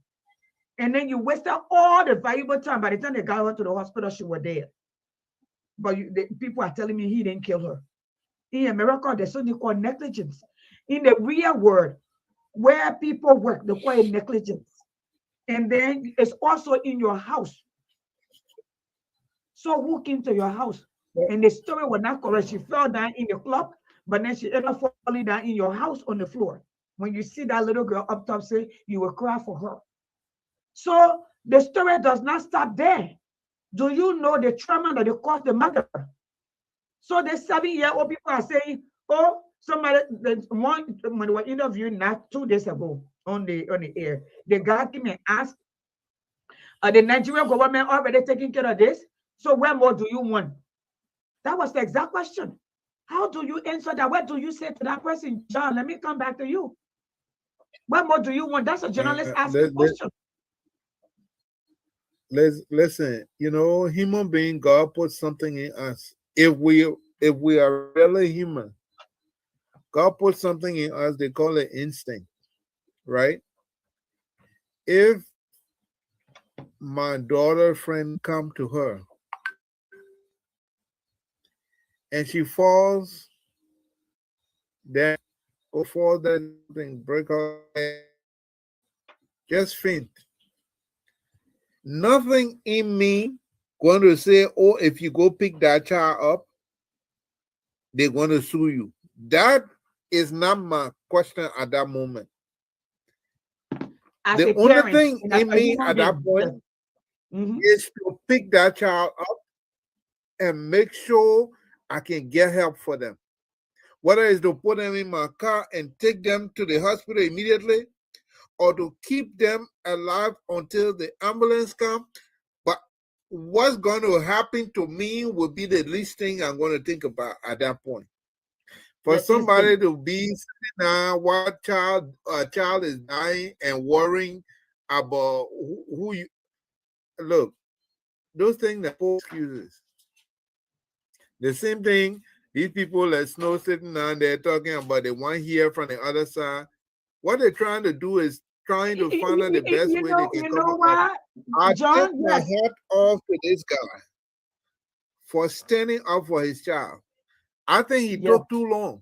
And then you wasted all the valuable time. By the time they got her to the hospital, she was dead. But people are telling me he didn't kill her. In America, there's something called negligence. In the real world, where people work, they call it negligence. And then it's also in your house. So who came to your house? And the story was not correct. She fell down in the club, but then she ended up falling down in your house on the floor. When you see that little girl up top, say you will cry for her. So the story does not stop there. Do you know the trauma that it caused the mother? So the 7-year-old people are saying, oh, somebody, when we were interviewing not 2 days ago on the air, the guy came and asked, the Nigerian government already taking care of this? So what more do you want? That was the exact question. How do you answer that? What do you say to that person? John, let me come back to you. What more do you want? That's a journalist asking question. Listen, human being, God put something in us. If we are really human, God put something in us, they call it instinct, right? If my daughter friend come to her and she falls, then or falls, then break her head, just faint. Nothing in me going to say, oh, if you go pick that child up, they're going to sue you. That is not my question at that moment. As the only parent, thing in me at that point is to pick that child up and make sure I can get help for them. Whether it's to put them in my car and take them to the hospital immediately, or to keep them alive until the ambulance comes. But what's going to happen to me will be the least thing I'm going to think about at that point. For somebody to be sitting down while a child is dying and worrying about who you look, those things are poor excuses. The same thing, these people that Snow sitting down there talking about they want here from the other side. What they're trying to do is trying to find out the best way they can come up. I take my hat off to this guy for standing up for his child. I think he took too long.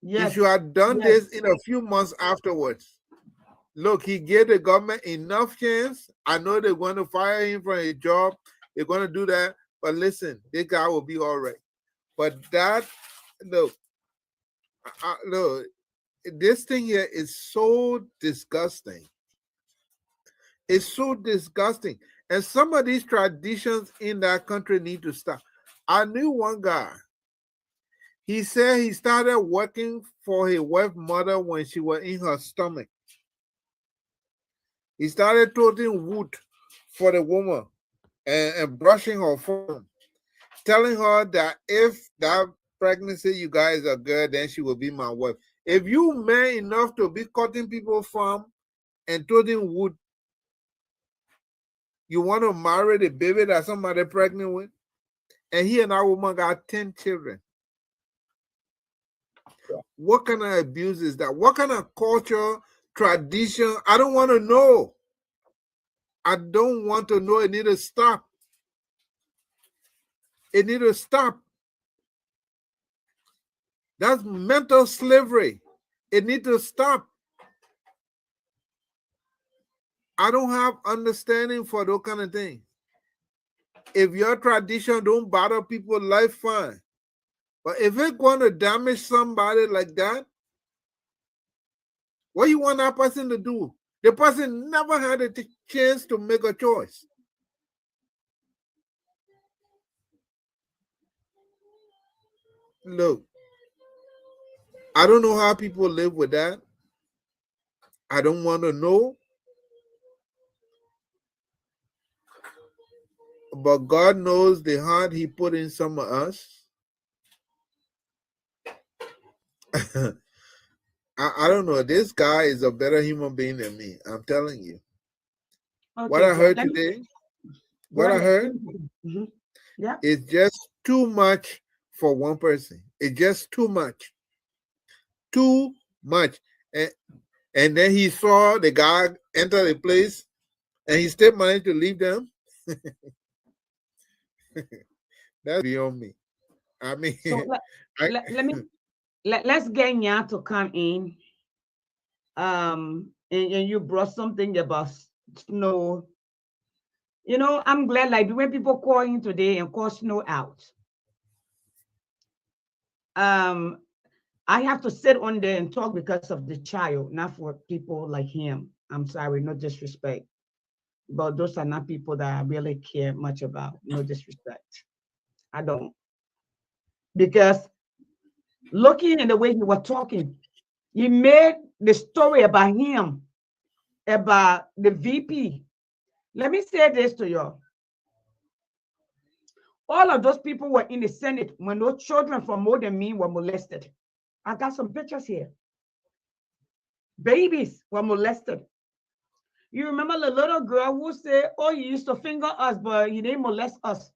He should have done this in a few months afterwards. Look, he gave the government enough chance. I know they're going to fire him from his job. They're going to do that. But listen, this guy will be all right. But that, look, this thing here is so disgusting. It's so disgusting. And some of these traditions in that country need to stop. I knew one guy. He said he started working for his wife's mother when she was in her stomach. He started toting wood for the woman and brushing her phone, telling her that if that pregnancy you guys are good, then she will be my wife. If you man enough to be cutting people's farm and toting wood, you want to marry the baby that somebody pregnant with? And he and that woman got 10 children. What kind of abuse is that? What kind of culture, tradition? I don't want to know. I don't want to know. It need to stop. It need to stop. That's mental slavery. It need to stop. I don't have understanding for those kind of things. If your tradition don't bother people's life, fine. But if it's going to damage somebody like that, what you want that person to do? The person never had a chance to make a choice. Look, I don't know how people live with that. I don't want to know. But God knows the heart He put in some of us. I don't know. This guy is a better human being than me. I'm telling you. What Okay, I so heard let me today, go what I ahead. heard Yeah. is just too much for one person. It's just too much. Too much. And then he saw the guy enter the place and he still managed to leave them. That's beyond me. I mean, So I, let me let's get Nya to come in. And you brought something about snow. You know, I'm glad like when people call in today and call snow out. Um, I have to sit on there and talk because of the child, not for people like him. I'm sorry, no disrespect. But those are not people that I really care much about. No disrespect. I don't. Because looking at the way he was talking, he made the story about him, about the VP. Let me say this to y'all. All of those people were in the Senate when those children from more than me were molested. I got some pictures here. Babies were molested. You remember the little girl who said, "Oh, he used to finger us, but he didn't molest us."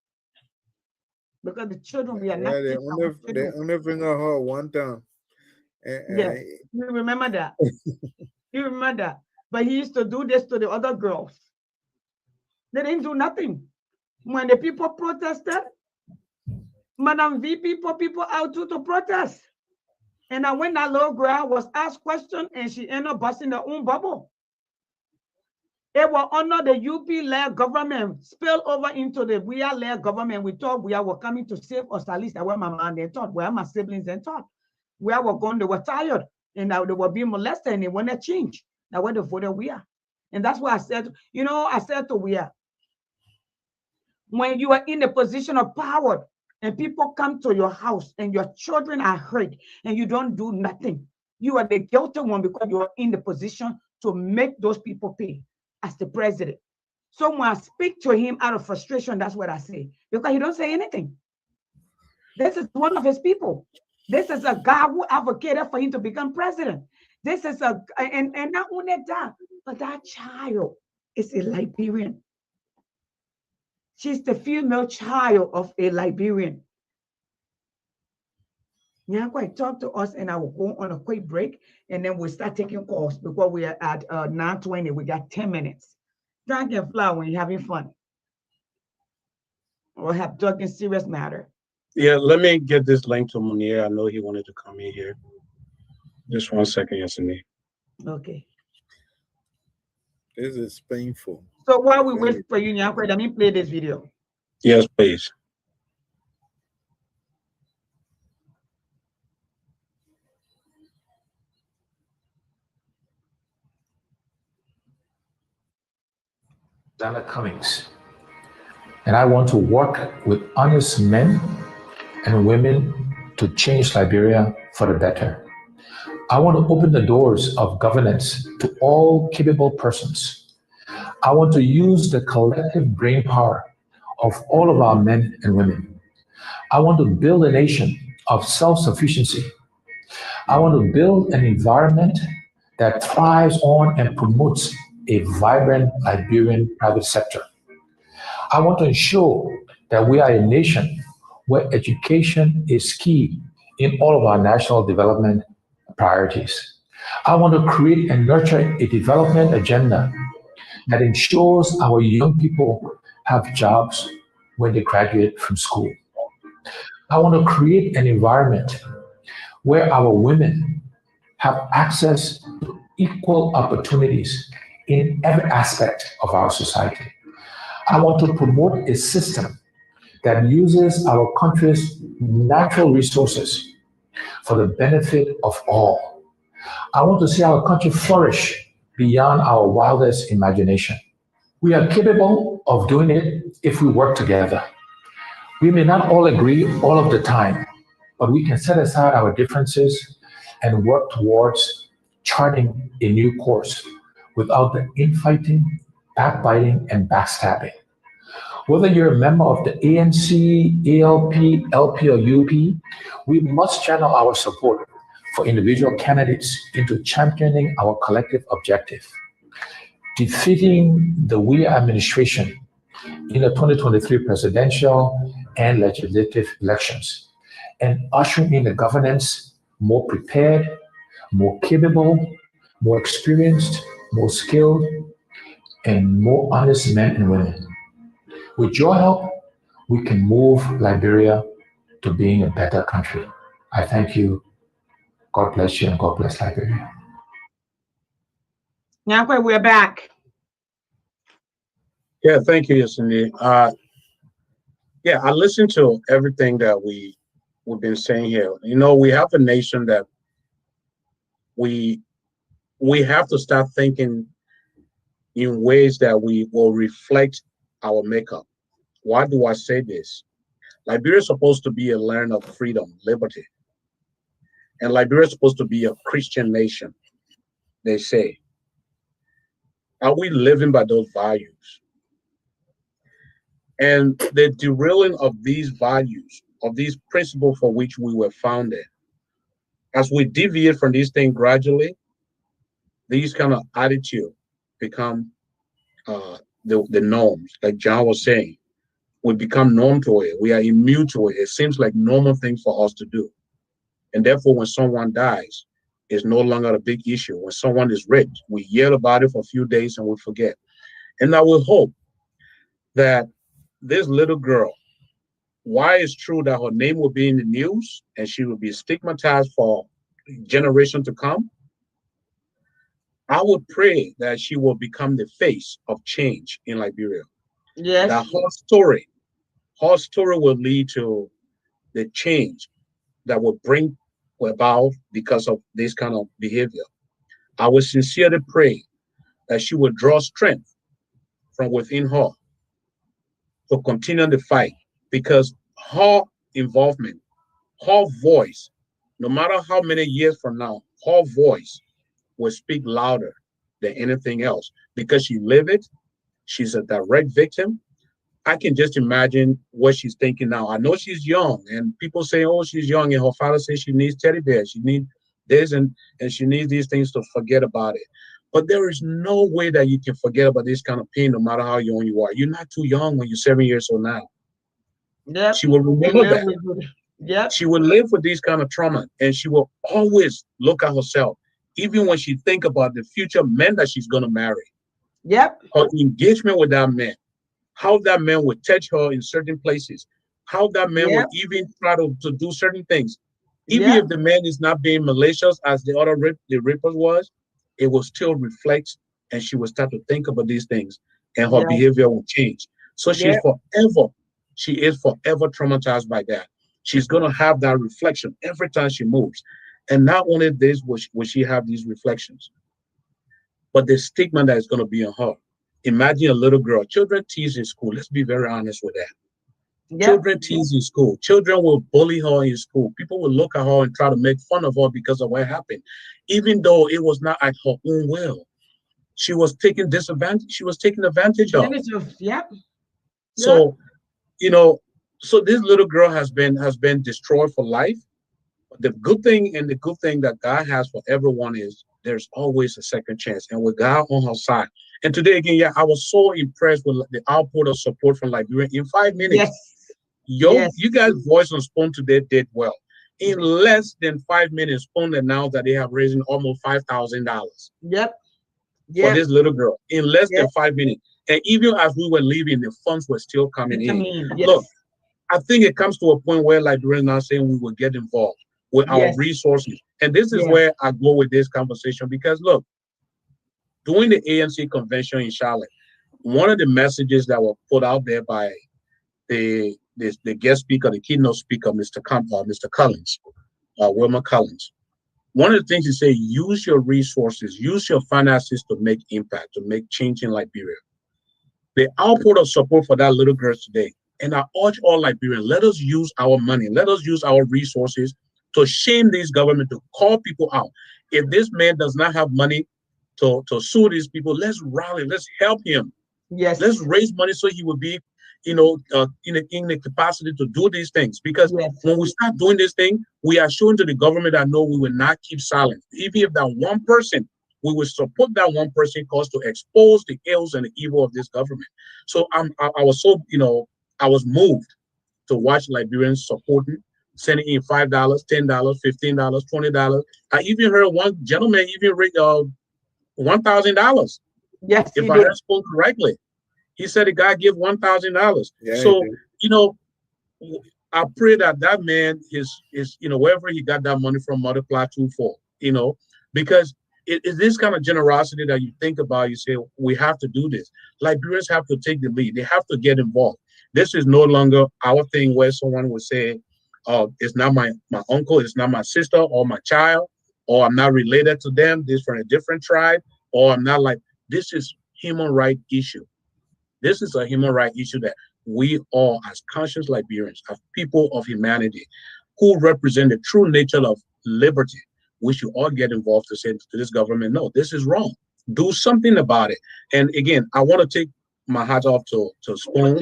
Because the children, we are not they kids, our only finger her one time. Yes, you remember that. You remember that. But he used to do this to the other girls. They didn't do nothing. When the people protested, Madam VP put people out to protest. And now when that little girl was asked questions and she ended up busting her own bubble. It was under the UP-led government, spill over into the WIA-led government. We thought we were coming to save us, at least that's what my mom they thought, where my siblings they thought. Where were going, they were tired, and now they were being molested, and they want to change. Now where they voted we are. And that's why I said, I said to we are, when you are in a position of power and people come to your house and your children are hurt and you don't do nothing, you are the guilty one because you are in the position to make those people pay as the president. So when I speak to him out of frustration, that's what I say, because he don't say anything. This is one of his people. This is a guy who advocated for him to become president. This is and not only that, but that child is a Liberian. She's the female child of a Liberian. Nyakwa, talk to us and I will go on a quick break and then we'll start taking calls because we are at 9:20. We got 10 minutes. Drink and fly when you're having fun. Or have talking serious matter. Yeah, let me get this link to Munir. I know he wanted to come in here. Just 1 second, Yasini. Okay. This is painful. So while we wait for you, Nyakwa, let me play this video. Yes, please. Dana Cummings. And I want to work with honest men and women to change Liberia for the better. I want to open the doors of governance to all capable persons. I want to use the collective brain power of all of our men and women. I want to build a nation of self-sufficiency. I want to build an environment that thrives on and promotes a vibrant Liberian private sector. I want to ensure that we are a nation where education is key in all of our national development priorities. I want to create and nurture a development agenda that ensures our young people have jobs when they graduate from school. I want to create an environment where our women have access to equal opportunities in every aspect of our society. I want to promote a system that uses our country's natural resources for the benefit of all. I want to see our country flourish beyond our wildest imagination. We are capable of doing it if we work together. We may not all agree all of the time, but we can set aside our differences and work towards charting a new course without the infighting, backbiting, and backstabbing. Whether you're a member of the ANC, ALP, LP, or UP, we must channel our support for individual candidates into championing our collective objective, defeating the Weir administration in the 2023 presidential and legislative elections, and ushering in a governance more prepared, more capable, more experienced, more skilled, and more honest men and women. With your help, we can move Liberia to being a better country. I thank you. God bless you and God bless Liberia. Nyankwe, we're back. Yeah, thank you, Cindy. Yeah, I listened to everything that we've been saying here. You know, we have a nation that we have to start thinking in ways that we will reflect our makeup. Why do I say this? Liberia is supposed to be a land of freedom, liberty. And Liberia is supposed to be a Christian nation, they say. Are we living by those values? And the derailing of these values, of these principles for which we were founded, as we deviate from these things gradually, these kind of attitude become the norms. Like John was saying, we become norm to it. We are immune to it. It seems like normal thing for us to do. And therefore, when someone dies, it's no longer a big issue. When someone is rich, we yell about it for a few days and we forget. And I will hope that this little girl, why it's true that her name will be in the news and she will be stigmatized for generation to come, I would pray that she will become the face of change in Liberia. Yes. That her story will lead to the change that will bring about because of this kind of behavior. I would sincerely pray that she will draw strength from within her to continue the fight, because her involvement, her voice, no matter how many years from now, her voice will speak louder than anything else because she lived it. She's a direct victim. I can just imagine what she's thinking now. I know she's young, and people say, oh, she's young, and her father says she needs teddy bears. She needs this and she needs these things to forget about it. But there is no way that you can forget about this kind of pain, no matter how young you are. You're not too young when you're 7 years old now. Yep. She will remember that. Yep. She will live with this kind of trauma, and she will always look at herself, even when she think about the future men that she's going to marry. Yep. Her engagement with that man, how that man would touch her in certain places, how that man would even try to do certain things. Even if the man is not being malicious as the other the rapper was, it will still reflect, and she will start to think about these things, and her behavior will change. So she is forever traumatized by that. She's going to have that reflection every time she moves. And not only this will she have these reflections, but the stigma that is going to be on her. Imagine a little girl. Children tease in school. Let's be very honest with that. Children tease in school. Children will bully her in school. People will look at her and try to make fun of her because of what happened, even though it was not at her own will. She was taking disadvantage. She was taken advantage of. So, you know, so this little girl has been destroyed for life. But the good thing that God has for everyone is there's always a second chance, and with God on her side. And today again, I was so impressed with the output of support from Liberia. In 5 minutes, you guys' voice on Spoon today did well. In less than 5 minutes, Spoon announced that they have raised almost $5,000. For this little girl in less than 5 minutes. And even as we were leaving, the funds were still coming in. Look, I think it comes to a point where Liberia is now saying we will get involved with our resources. And this is where I go with this conversation, because look, during the ANC convention in Charlotte, one of the messages that were put out there by the guest speaker, the keynote speaker, Mr. Collins, Wilmer Collins, one of the things he said, use your resources, use your finances to make impact, to make change in Liberia. The output of support for that little girl today And I urge all Liberians, let us use our money, let us use our resources to shame this government, to call people out. If this man does not have money to sue these people, let's rally, let's help him. Yes. Let's raise money so he will be, in the capacity to do these things. Because when we start doing this thing, we are showing to the government that no, we will not keep silent. Even if that one person, we will support that one person cause to expose the ills and the evil of this government. So I was so, I was moved to watch Liberians supporting, sending in $5, $10, $15, $20. I even heard one gentleman even read $1,000. Yes, If I heard spoken correctly. He said the guy give $1,000. Yeah, So, I pray that that man is wherever he got that money from, multiply twofold, because it is this kind of generosity that you think about. You say, we have to do this. Liberians have to take the lead. They have to get involved. This is no longer our thing where someone would say, it's not my uncle, it's not my sister or my child, or I'm not related to them, this from a different tribe, or I'm not like, this is human right issue. This is a human right issue that we all, as conscious Liberians, as people of humanity, who represent the true nature of liberty, we should all get involved to say to this government, no, this is wrong. Do something about it. And again, I want to take my hat off to Spoon,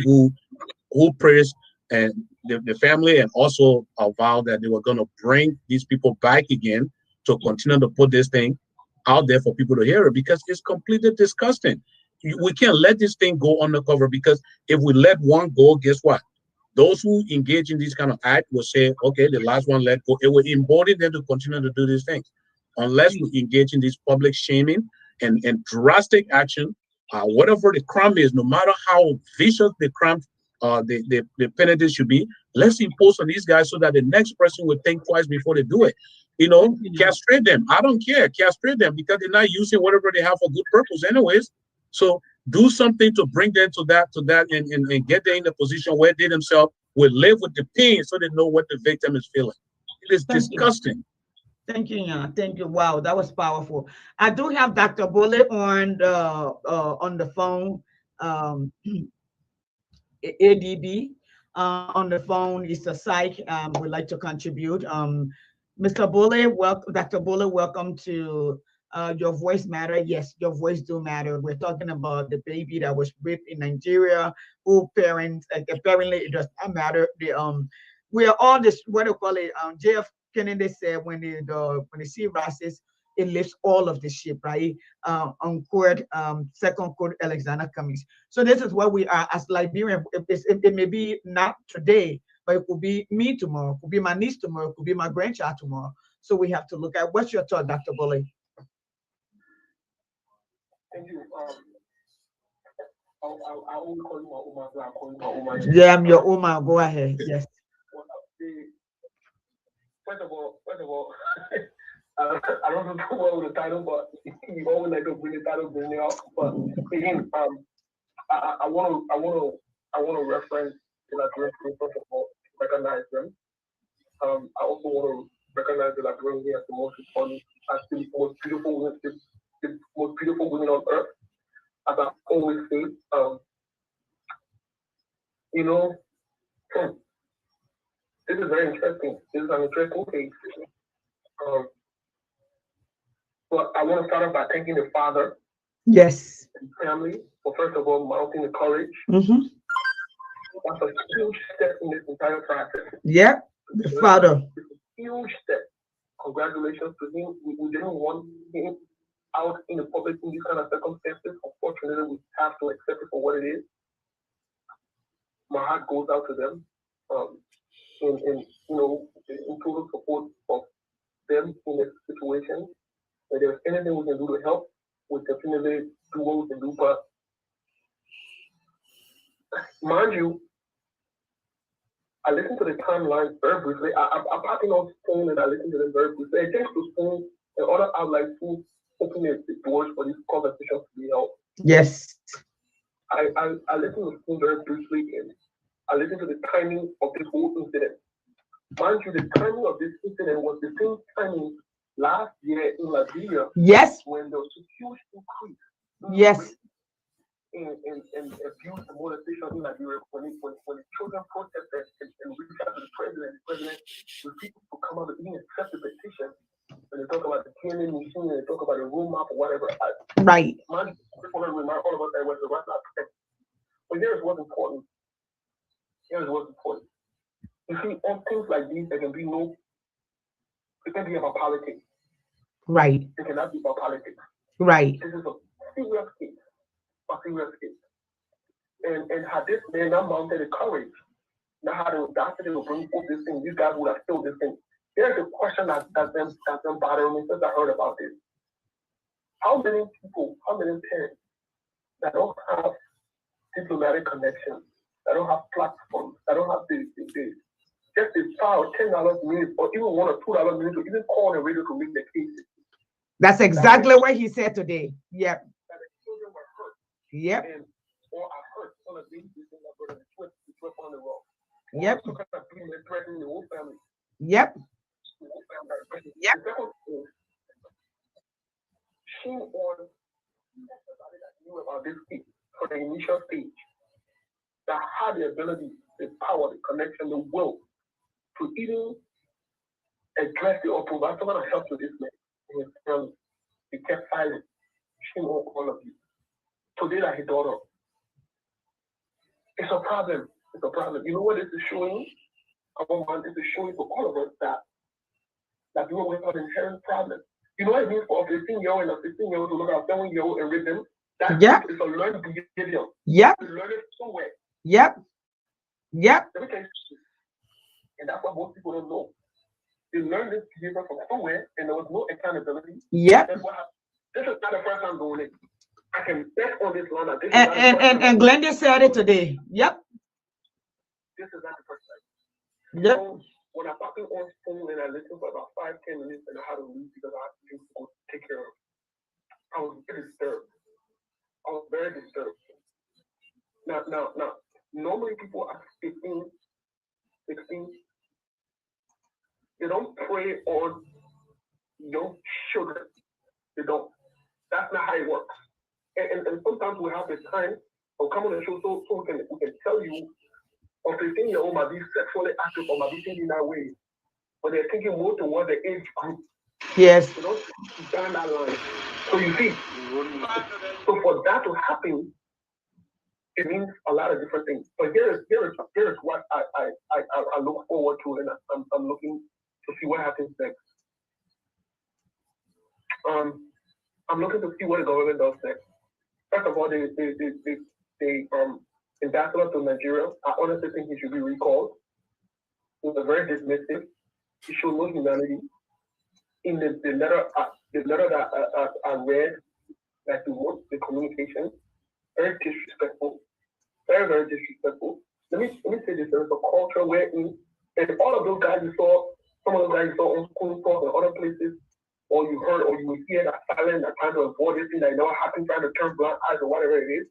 who prays and the family, and also vowed that they were going to bring these people back again to continue to put this thing out there for people to hear it, because it's completely disgusting. We can't let this thing go undercover, because if we let one go, guess what? Those who engage in this kind of act will say, okay, the last one let go. It will embolden them to continue to do these things. Unless we engage in this public shaming and drastic action, whatever the crime is, no matter how vicious the crime, the penalty should be, let's impose on these guys so that the next person will think twice before they do it. Castrate them. I don't care. Castrate them, because they're not using whatever they have for good purpose anyways. So do something to bring them to that and get them in a position where they themselves will live with the pain, so they know what the victim is feeling. It is disgusting. Thank you, Yana. Thank you. Wow, that was powerful. I do have Dr. Bullet on the phone. ADB on the phone. He's a psych. Would like to contribute. Mr. Bullet, welcome. Dr. Bullet, welcome to Your Voice Matter. Yes, your voice do matter. We're talking about the baby that was raped in Nigeria, who parents apparently it does not matter. We are all this, what do you call it? JF Kennedy said, when they see racists, it lifts all of the ship, right? Unquote, second quote, Alexander Cummings. So this is where we are as Liberian. It may be not today, but it could be me tomorrow, it could be my niece tomorrow, it could be my grandchild tomorrow. So we have to look at, what's your thought, Dr. Bully? Thank you. I will call you my Uma, so I'll call you my Uma. Yeah, I'm your Uma. Go ahead. Yes. First of all, I don't know what was the title, but you always like to bring the title, bring it up. But again, I want to reference the Liberian people, first of all, recognize them. I also want to recognize the Liberian here as the most important, as the most beautiful women, the most beautiful women on earth. As I always say, this is very interesting. This is an interesting case. But I want to start off by thanking the father, yes, and family, for first of all mounting the courage. Mm-hmm. That's a huge step in this entire process. Yeah, the father. It's a huge step. Congratulations to him. We didn't want him out in the public in these kind of circumstances. Unfortunately, we have to accept it for what it is. My heart goes out to them. In total support of them in this situation. If there's anything we can do to help, we definitely do what we can do. But mind you, I listened to the timeline very briefly. I'm popping on Spoon and I listened to them very briefly. And thanks to Spoon and other outlets who open the doors for these conversations to be held. Yes. I listened to Spoon very briefly and I listened to the timing of this whole incident. Mind you, the timing of this incident was the same timing last year in Liberia. Yes. When there was a huge increase. Yes. and abuse the motivation in Nigeria when the children protested and reached out to the president refused to come out and even accept the petition. And they talk about the TNA machine, and they talk about the roadmap or whatever. Right. I just want to remind all of us that it was the right not protect. But here's what's important. You see, on things like these, there can be it can be about politics. Right. It cannot be about politics. Right. This is a serious case. And had this man not mounted the courage, not had the audacity to bring forth this thing, these guys would have killed this thing. There's a question that's been bothering me since I heard about this. How many parents that don't have diplomatic connections, that don't have platforms, that don't have just the $5 or $10 minute, or even $1 or $2 minute, or even call the radio to make the case? That's exactly what he said today. Yep. That the children were hurt. Yep. Or are hurt on a basis in that brother, the twist on the road. Yep. So kind of being threatening the whole family. Yep. Yep. Shame on everybody that knew about this case for the initial stage, that had the ability, the power, the connection, the will to even address the approval. I'm going to help with this man and his family. He kept silent. Shame on all of you. Today that his daughter. It's a problem. It's a problem. You know what this is showing? This is showing for all of us that we will have an inherent problem. You know what it means for a 15-year-old and a 16-year-old to look at a 7-year-old and read them? That is a learned behavior. Yep. You learn it somewhere. Yep. Yep. And that's what most people don't know. They learned this behavior from somewhere, and there was no accountability. Yep. That's what happened. This is not the first time doing it. I can bet on this line that this and Glenda said it today. Yep. This is not the first time. Yep. So when I popped in on phone and I listened for about 5-10 minutes and I had to leave because I had to go take care of it, I was very disturbed. Now, normally people are 15, 16, they don't prey on young children. They don't. That's not how it works. And sometimes we have the time of coming on the show so we can tell you a 15-year-old might be sexually active or might be thinking that way, but they're thinking more towards the age group. Yes. You don't down that line. So you see, so for that to happen, it means a lot of different things. But here is what I look forward to, and I'm looking to see what happens next. I'm looking to see what the government does next. First of all, the ambassador to Nigeria, I honestly think he should be recalled. He was very dismissive. He showed no humanity. In the letter that I read, that he wrote, the communication, very disrespectful, very, very disrespectful. Let me say this: there is a culture wherein, and all of those guys you saw, some of those guys you saw on school talk and other places, or you heard or you will hear that silent, that trying to avoid this thing that never happened, trying to turn blind eyes or whatever it is,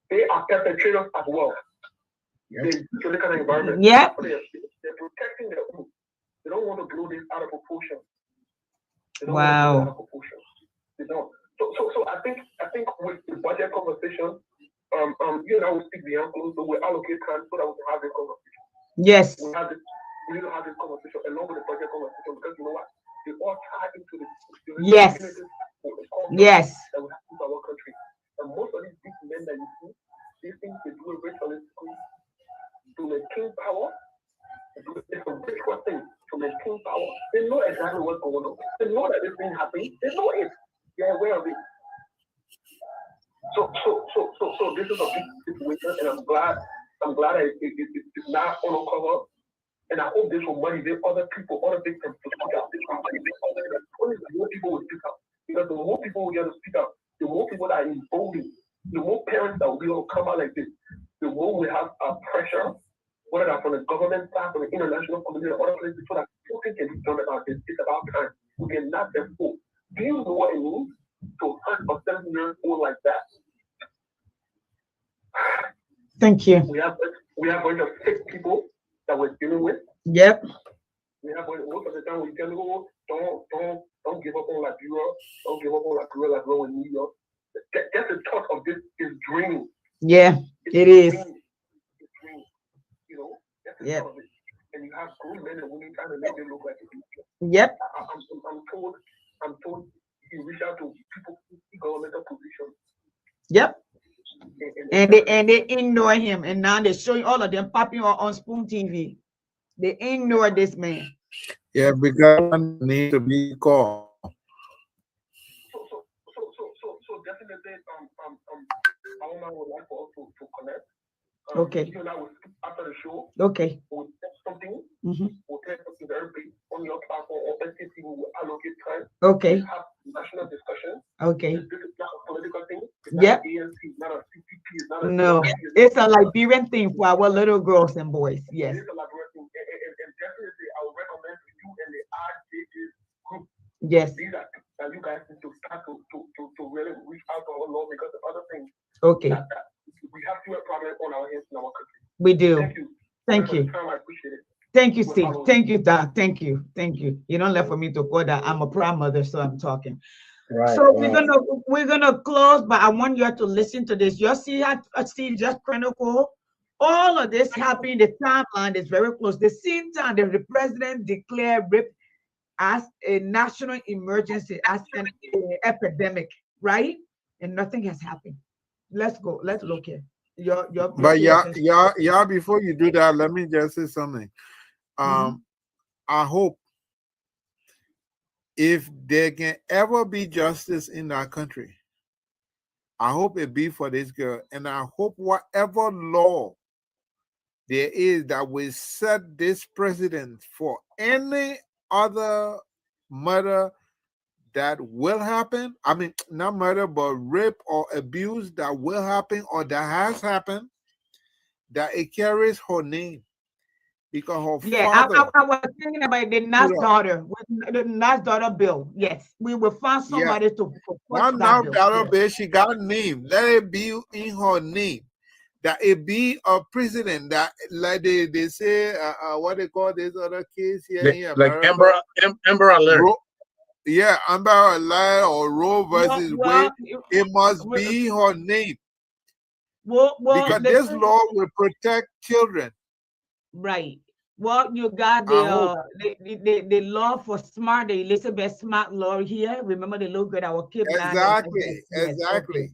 they are perpetrators as well. Yep. They use the kind of environment. Yep. They're protecting their own. They don't want to blow this out of proportion. They don't wow. want to blow it out of proportion. They don't. So I think with the budget conversation, you and I will speak beyond close, so we allocate time so that we can have this conversation. Yes. We need to have this conversation along with the budget conversation, because you know what? They all tie into the yes. Yes. That we have in our country. And most of these big men that you see, these things they do it ritualistically to maintain power. It's a ritual thing to maintain power. They know exactly what's going on. They know that this thing happening. They know it. They're aware of it. So this is a big situation, and I'm glad that it's not uncovered. And I hope this will motivate other people, other victims to speak out. Only the more people will speak out. Because the more people will get to speak out, the more people that are emboldened, the more parents that will be able to come out like this, the more we have pressure, whether that's from the government side, from the international community, or other places, so that something can be done about this. It's about time. We cannot just go. Do you know what it means to hurt a 7-year-old like that? Thank you. We have a bunch of sick people that we're dealing with. Yep. We have most of the time we tell people don't give up on Liberia, don't give up on Liberia like we're in New York. just the thought of this is draining. Yeah, It's it is. draining. It's draining. You know, that's the Yep. thought of it. And you have grown men and women trying to make them look like a people. Yep. I'm told he reached out to people in governmental positions. Yep. And And they ignore him, and now they're showing all of them popping on Spoon TV. They ignore this man. Yeah, because one need to be called. so definitely I would like for us to connect. Okay. You and I will speak after the show. Okay. We'll text something. Mm-hmm. We'll play something very big on your platform or STC. We will allocate time. Okay. We'll have national discussion. Okay. This is not a political thing. It's Yep. not an ANC, it's not a CPP, it's not a No, it's a Liberian thing for our little girls and boys. Yes. It is a Liberian thing. And definitely I would recommend to you and the RJJ group. Yes. These are that you guys need to start to really reach out to our lawmakers and other things. Okay. That we have fewer problems on our hands in our country. We do. Thank you. Thank For you. the time, I appreciate it. Thank you, We'll Steve. follow Thank you, Doc. Thank you. Thank you. You don't let for me to call that. I'm a proud mother, so I'm talking. Right. So Wow. we're gonna close, but I want you to listen to this. You see how Steve just chronicle all of this happening. The timeline is very close. The same time that the president declared rape as a national emergency, as an epidemic, right? And nothing has happened. Let's go. Let's look here. But yeah, before you do that, let me just say something. Mhm. I hope if there can ever be justice in our country, I hope it be for this girl. And I hope whatever law there is that will set this precedent for any other murder that will happen. I mean, not murder, but rape or abuse that will happen or that has happened, that it carries her name. Because her Yeah, father, I was thinking about the Nas daughter, with the Nas daughter bill. Yes, we will find yeah, somebody to not push that now bill. daughter, Yes. but she got a name. Let it be in her name. That it be a president that, like they say, what they call this other case here in Like America? Amber Alert. Yeah, Amber Alert or Roe versus Wade. It must well, be her name. well, Because this law will protect children. right. Well, you got I hope. the law for smart, the Elizabeth Smart law here. Remember the little girl that was kidnapped? Exactly. Yes, Exactly. okay.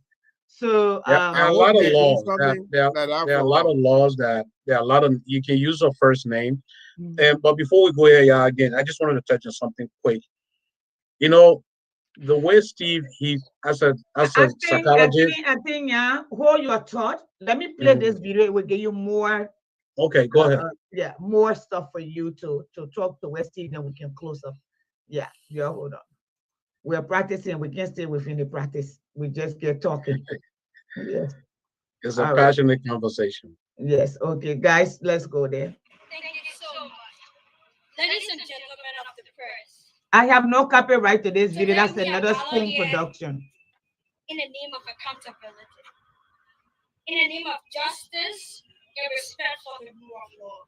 So There I are a hope lot of they do laws something there like that are a for lot her. of laws that there are a lot of you can use your first name. Mhm. But before we go here, yeah, again, I just wanted to touch on something quick. You know, the way Steve, he's as a psychologist. I think, yeah. Hold your thought. Let me play Mhm. this video. It will give you more. Okay, go ahead. Yeah, more stuff for you to talk to Westy, then we can close up. Yeah, hold on. We are practicing. We can't stay within the practice. We just get talking. Yes. It's a All right. passionate conversation. Yes. Okay, guys, let's go there. Thank you so much. Ladies and gentlemen of the press, I have no copyright to this video. today That's we are another gathered Spoon here production. in the name of accountability, in the name of justice and respect for the rule of law.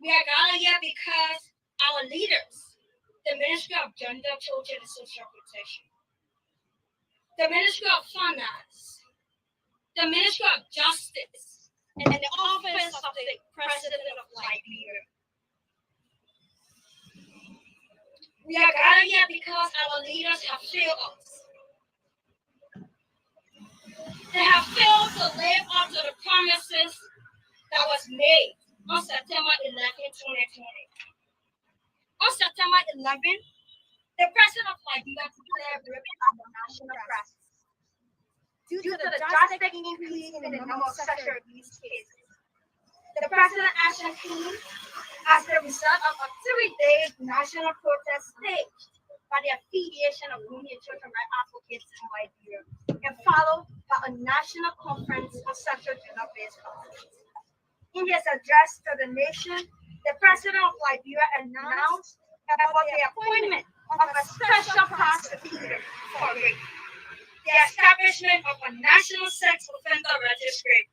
We are gathered here because our leaders, the Ministry of Gender, Children, and Social Protection, the Ministry of Finance, the Ministry of Justice, and the Office of the President of Liberia. We are gathered here because our leaders have failed us. They have failed to live up to the promises that was made on September 11, 2020. On September 11, the President of Liberia declared rape as a national crisis due to the drastic increase in the number of sexual abuse cases. The President Action Team, as the result of a 3-day national protest staged by the Affiliation of Women and Children Rights Advocates in Liberia, and followed by a national conference on sexual gender-based violence. In his address to the nation, the President of Liberia announced about the appointment of a special prosecutor for rape, the establishment of a national sex offender registry,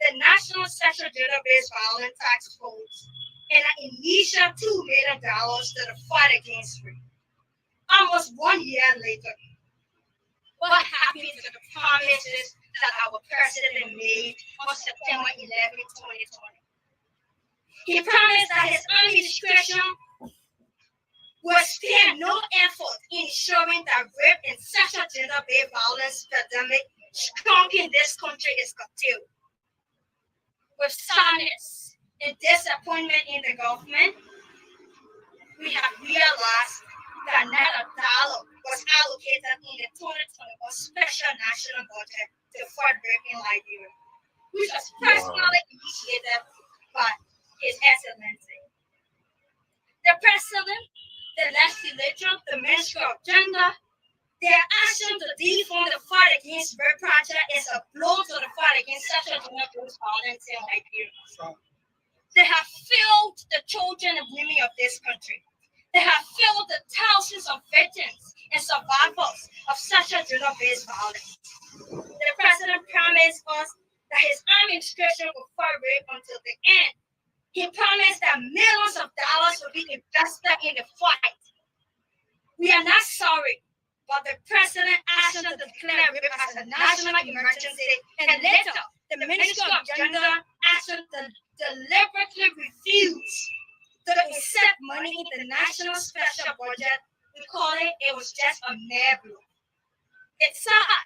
the National Sexual Gender-Based Violence Task Force, and an initial $2 million to the fight against rape. Almost 1 year later, What happened to the promises that our president made on September 11, 2020? He promised that his administration will spare no effort in ensuring that rape and sexual gender-based violence pandemic shrunk in this country is curtailed. With sadness and disappointment in the government, we have realized that not a dollar was allocated in the 2021 special national budget to fight rape in Liberia, which was personally initiated by His Excellency. The President, the legislature, the Ministry of Gender, their action to defund the fight against rape project is a blow to the fight against sexual gender-based violence in Liberia. They have failed the children and women of this country. They have failed the thousands of victims and survivors of sexual gender-based violence. The President promised us that his administration will fight rape until the end. He promised that millions of dollars will be invested in the fight. We are not sorry, but the President asked us to declare rape as a national emergency, and later the Ministry of Gender asked us to deliberately refuse to accept money in the national special budget. We call it was just a nebula. It's sad,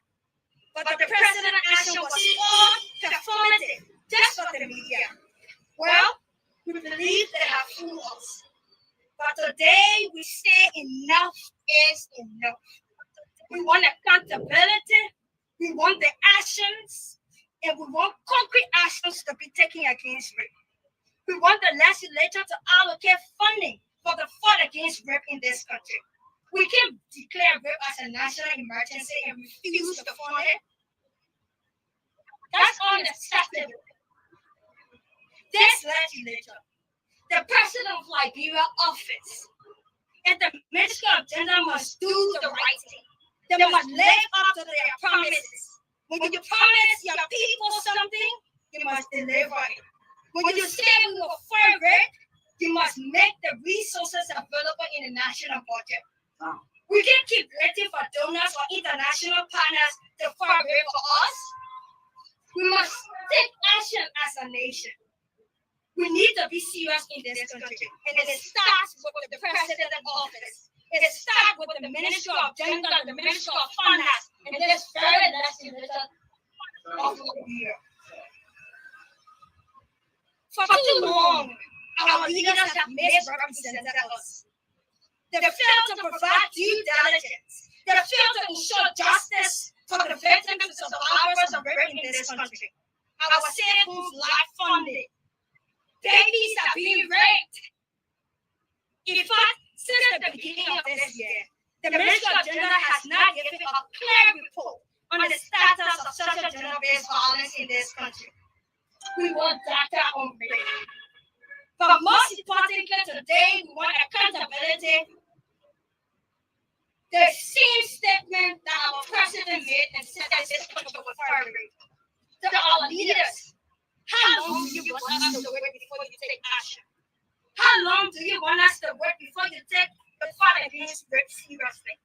but the President's action was all performative, just for the media. Well, we believe they have fooled us. But today we say enough is enough. We want accountability, we want the actions, and we want concrete actions to be taken against rape. We want the legislature to allocate funding for the fight against rape in this country. We can declare rape as a national emergency and refuse to fund it. That's unacceptable. This legislature, the President of Liberia office, and the Ministry of Gender must do the right thing. They must live up to their promises. When you promise your people something, you must deliver it. When you say we will fight rape, you must make the resources available in the national budget. We can't keep waiting for donors or international partners to fight rape for us. We must take action as a nation. We need to be serious in this country, and it starts with the President office. It starts with the Ministry of Gender, the Ministry of Finance, and this very legislature of the year. For too long, our leaders have misrepresented us. They failed to provide due diligence. They failed to ensure justice for the victims and survivors of rape in this country. Our citizens lack funding. Babies are being raped. In fact, since the beginning of this year, the Ministry of Gender has not given a clear report on the status of sexual gender-based violence in this country. We want data on rape. But most importantly today, we want accountability. The same statement that our president made and said that this country was fight rape. To our leaders, how long do you want us to wait before you take action? How long do you want us to wait before you take the fight against rape seriously?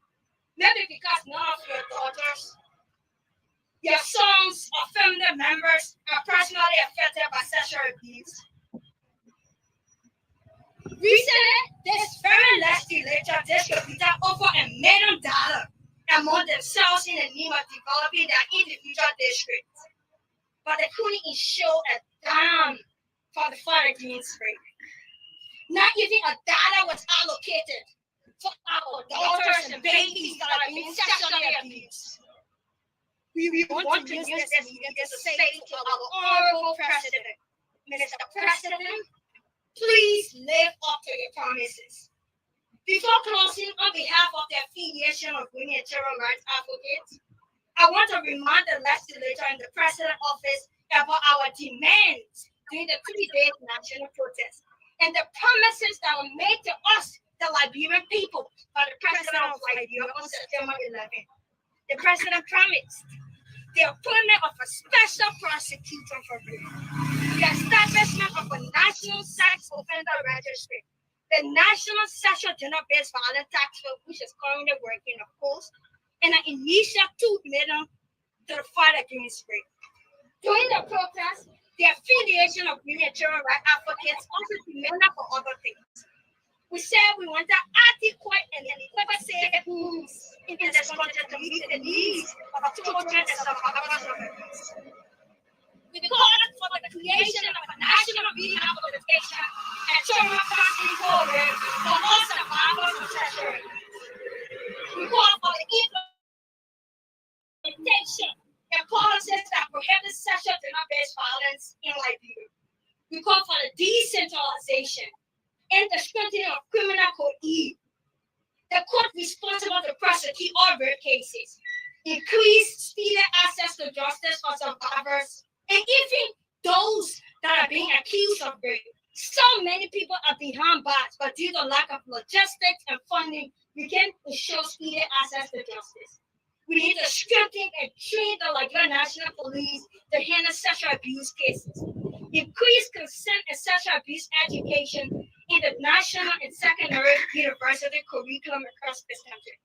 Maybe because none of your daughters, your sons, or family members are personally affected by sexual abuse. Recently, this very legislature distributed over $1 million among themselves in the name of developing their individual districts. But they couldn't ensure a dime for the fight against rape. Not even a dollar was allocated for our daughters and babies that are being sexually abused. We want to use this medium to say to our honorable president, Mr. President, please live up to your promises. Before closing, on behalf of the affiliation of women and children rights advocates, I want to remind the legislature and the president office about our demands during the 3-day national protest and the promises that were made to us, the Liberian people, by the president of Liberia on September 11th. The president promised the appointment of a special prosecutor for rape, the establishment of a national sex offender registry, the national sexual gender-based violence task force, which is currently working, of course, and an initiative leader to the fight against rape. During the protest, the affiliation of women children rights advocates also demanded for other things. We said we want adequate and safe rules in this country to meet the needs of children and survivors of abuse. We called for the creation of a national rehabilitation and trauma counseling program for all survivors of sexual abuse. We called for the implementation and policies that prohibit sexual gender-based violence in Liberia. We called for the decentralization and the strengthening of criminal code E, the court responsible to prosecute all rape cases, increase speedy access to justice for survivors, and even those that are being accused of rape. So many people are behind bars, but due to lack of logistics and funding, we can't ensure speedy access to justice. We need to strengthen and train the Liberia National Police to handle sexual abuse cases. Increase consent and sexual abuse education in the national and secondary university curriculum across this country.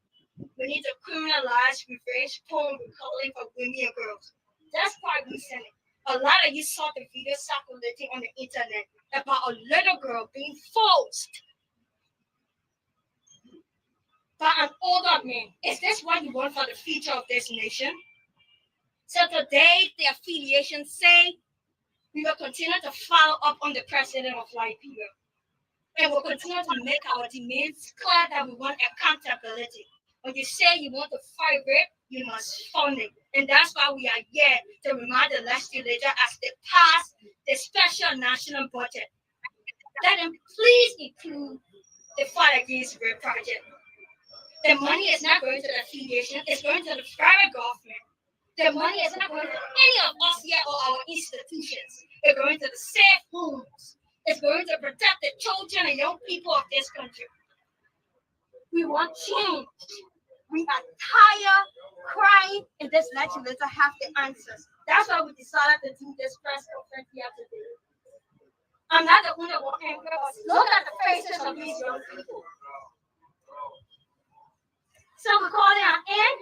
We need to criminalize revenge porn recalling for women and girls. That's quite recent. A lot of you saw the video circulating on the internet about a little girl being forced by an older man. Is this what you want for the future of this nation? So today, the affiliations say we will continue to follow up on the president of Liberia. And we'll continue to make our demands clear that we want accountability. When you say you want to fight rape, you must fund it. And that's why we are here to remind the legislature as they pass the special national budget that please include the fight against rape project. The money is not going to the affiliation, it's going to the private government. The money is not going to any of us here or our institutions. It's going to the safe homes. It's going to protect the children and young people of this country. We want change. We are tired crying, and this legislature have the answers. That's why we decided to do this press conference here today. I'm not the only one angry, but look at the faces of these young people. So we're calling an end,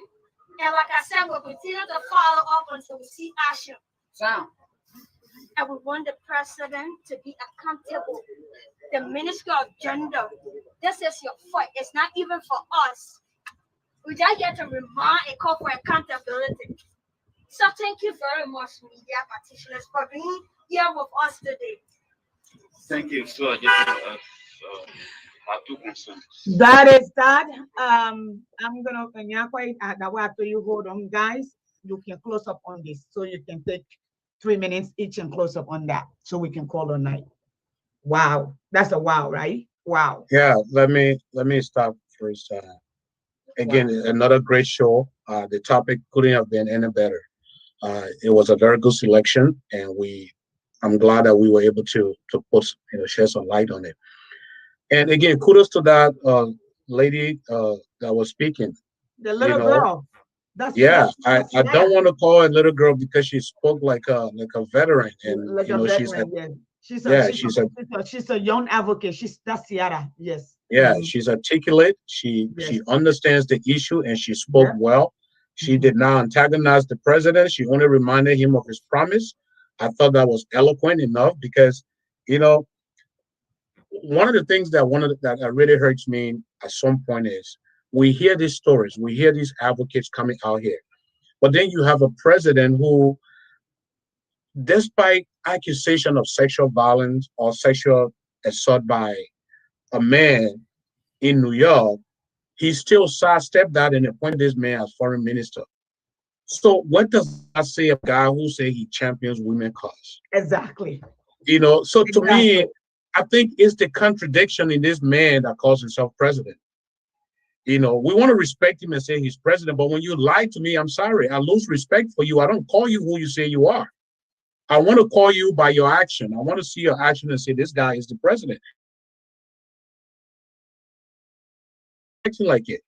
and like I said, we'll continue to follow up until we see action. And we want the president to be accountable. The Minister of Gender, this is your fight. It's not even for us. We just get to remind and call for accountability. So thank you very much, media practitioners, for being here with us today. Thank you. So I just have two concerns. That is that. I'm gonna that way after you hold on, guys, you can close up on this. So you can take 3 minutes each and close up on that so we can call on night. Wow. That's a wow, right? Wow. Yeah, let me start first. Again, another great show. The topic couldn't have been any better. It was a very good selection, and I'm glad that we were able to put shed some light on it. And again, kudos to that lady that was speaking. The little girl. I don't want to call her a little girl because she spoke like a veteran, and like a veteran, she's a young advocate. That's Ciara. Yes. Yeah, she's articulate. She understands the issue, and she spoke well. She did not antagonize the president. She only reminded him of his promise. I thought that was eloquent enough because, one of the things that really hurts me at some point is we hear these stories, we hear these advocates coming out here, but then you have a president who, despite accusation of sexual violence or sexual assault by a man in New York, he still sidestepped that and appointed this man as foreign minister. So what does that say of a guy who say he champions women's cause? Exactly. So to me, I think it's the contradiction in this man that calls himself president. We want to respect him and say he's president, but when you lie to me, I'm sorry, I lose respect for you. I don't call you who you say you are. I want to call you by your action. I want to see your action and say this guy is the president. Acting like it.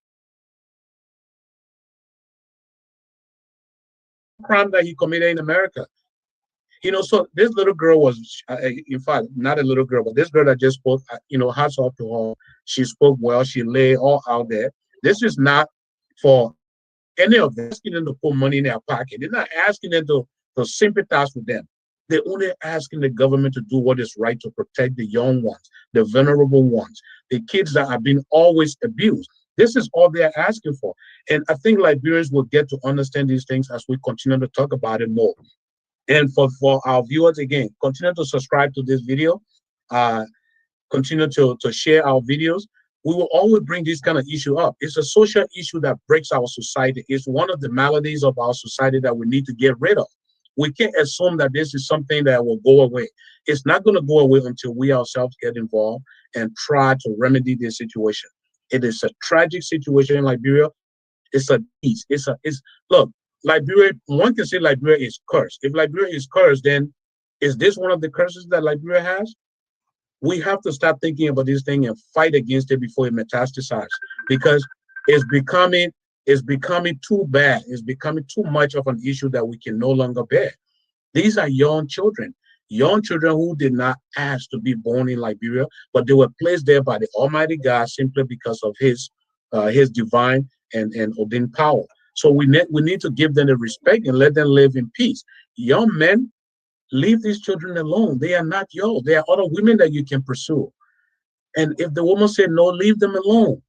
Crime that he committed in America. So this little girl was, in fact, not a little girl, but this girl that just spoke, hats off to her. She spoke well. She laid all out there. This is not for any of them, asking them to put money in their pocket. They're not asking them to sympathize with them. They're only asking the government to do what is right to protect the young ones, the vulnerable ones, the kids that have been always abused. This is all they're asking for. And I think Liberians will get to understand these things as we continue to talk about it more. And for our viewers, again, continue to subscribe to this video. Uh, Continue to share our videos. We will always bring this kind of issue up. It's a social issue that breaks our society. It's one of the maladies of our society that we need to get rid of. We can't assume that this is something that will go away. It's not going to go away until we ourselves get involved and try to remedy this situation. It is a tragic situation in Liberia. It's a disease. It's look, Liberia, one can say Liberia is cursed. If Liberia is cursed, then is this one of the curses that Liberia has? We have to start thinking about this thing and fight against it before it metastasizes, because it's becoming too bad. It's becoming too much of an issue that we can no longer bear. These are young children who did not ask to be born in Liberia, but they were placed there by the Almighty God simply because of his divine and ordained power. So we need to give them the respect and let them live in peace. Young men, leave these children alone. They are not yours. There are other women that you can pursue. And if the woman said no, leave them alone.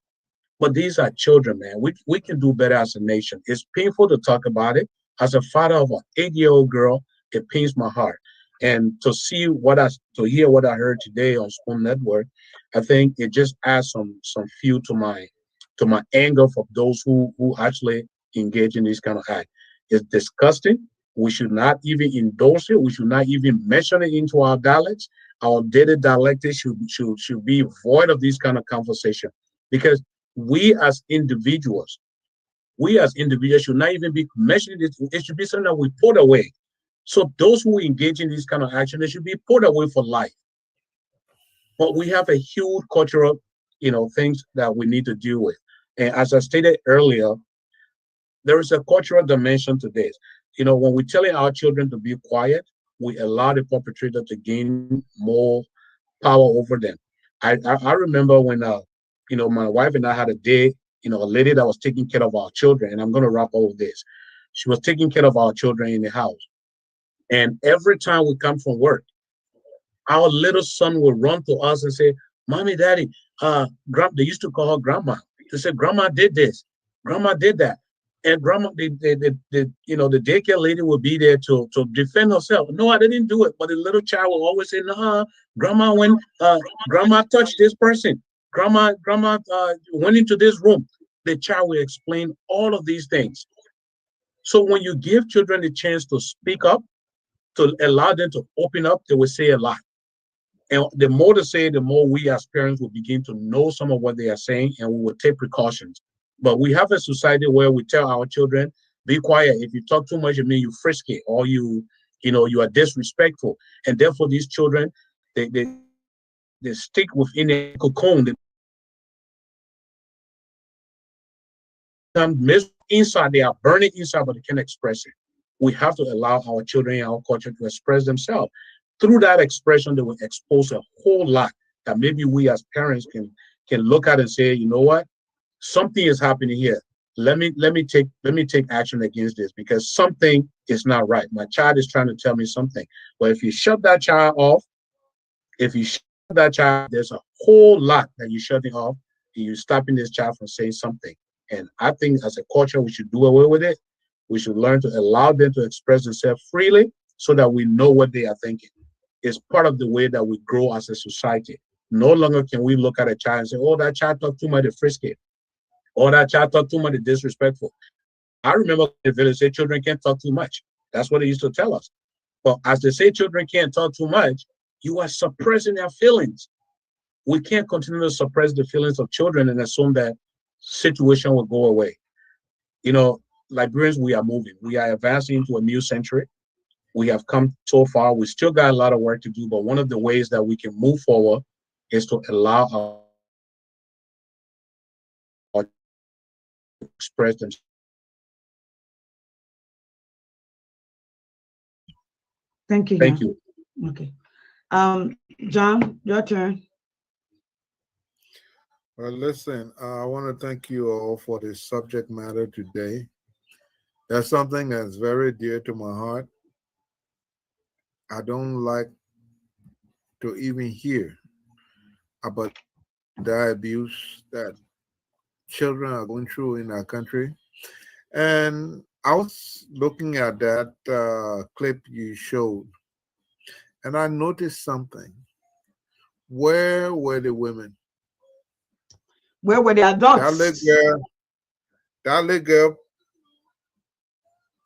But these are children, man. We can do better as a nation. It's painful to talk about it. As a father of an 8-year-old girl, it pains my heart. And to hear what I heard today on Spoon Network, I think it just adds some fuel to my anger for those who actually engage in this kind of act. It's disgusting. We should not even endorse it. We should not even mention it into our dialects. Our daily dialects should be void of this kind of conversation, because we as individuals should not even be mentioning this. It should be something that we put away. So those who engage in this kind of action, they should be put away for life. But we have a huge cultural, things that we need to deal with. And as I stated earlier, there is a cultural dimension to this. When we're telling our children to be quiet, we allow the perpetrator to gain more power over them. I remember when my wife and I had a day, a lady that was taking care of our children, and I'm going to wrap up with this. She was taking care of our children in the house. And every time we come from work, our little son will run to us and say, "Mommy, Daddy," they used to call her grandma. They said, "Grandma did this, grandma did that." And grandma, the daycare lady will be there to defend herself. "No, I didn't do it." But the little child will always say, "Nah, grandma, when grandma touched this person, grandma went into this room." The child will explain all of these things. So when you give children the chance to speak up, to allow them to open up, they will say a lot. And the more they say, the more we as parents will begin to know some of what they are saying, and we will take precautions. But we have a society where we tell our children, "Be quiet. If you talk too much, it means you frisky, or you are disrespectful." And therefore, these children, they stick within a cocoon. They become inside. They are burning inside, but they can't express it. We have to allow our children in our culture to express themselves. Through that expression, they will expose a whole lot that maybe we as parents can look at and say, "You know what? Something is happening here. Let me take action against this, because something is not right. My child is trying to tell me something." But if you shut that child off, there's a whole lot that you're shutting off, and you're stopping this child from saying something. And I think as a culture, we should do away with it. We should learn to allow them to express themselves freely, so that we know what they are thinking. It's part of the way that we grow as a society. No longer can we look at a child and say, "Oh, that child talked too much to frisky," or "That child talked too much to disrespectful." I remember in the village say children can't talk too much. That's what they used to tell us. But as they say children can't talk too much, you are suppressing their feelings. We can't continue to suppress the feelings of children and assume that situation will go away. Liberians, we are moving. We are advancing into a new century. We have come so far. We still got a lot of work to do, but one of the ways that we can move forward is to allow our express themselves. Thank you. Thank you. Okay. John, your turn. Well, listen, I want to thank you all for this subject matter today. That's something that's very dear to my heart. I don't like to even hear about the abuse that children are going through in our country. And I was looking at that clip you showed, and I noticed something. Where were the women? Where were the That little adults? girl, that little girl,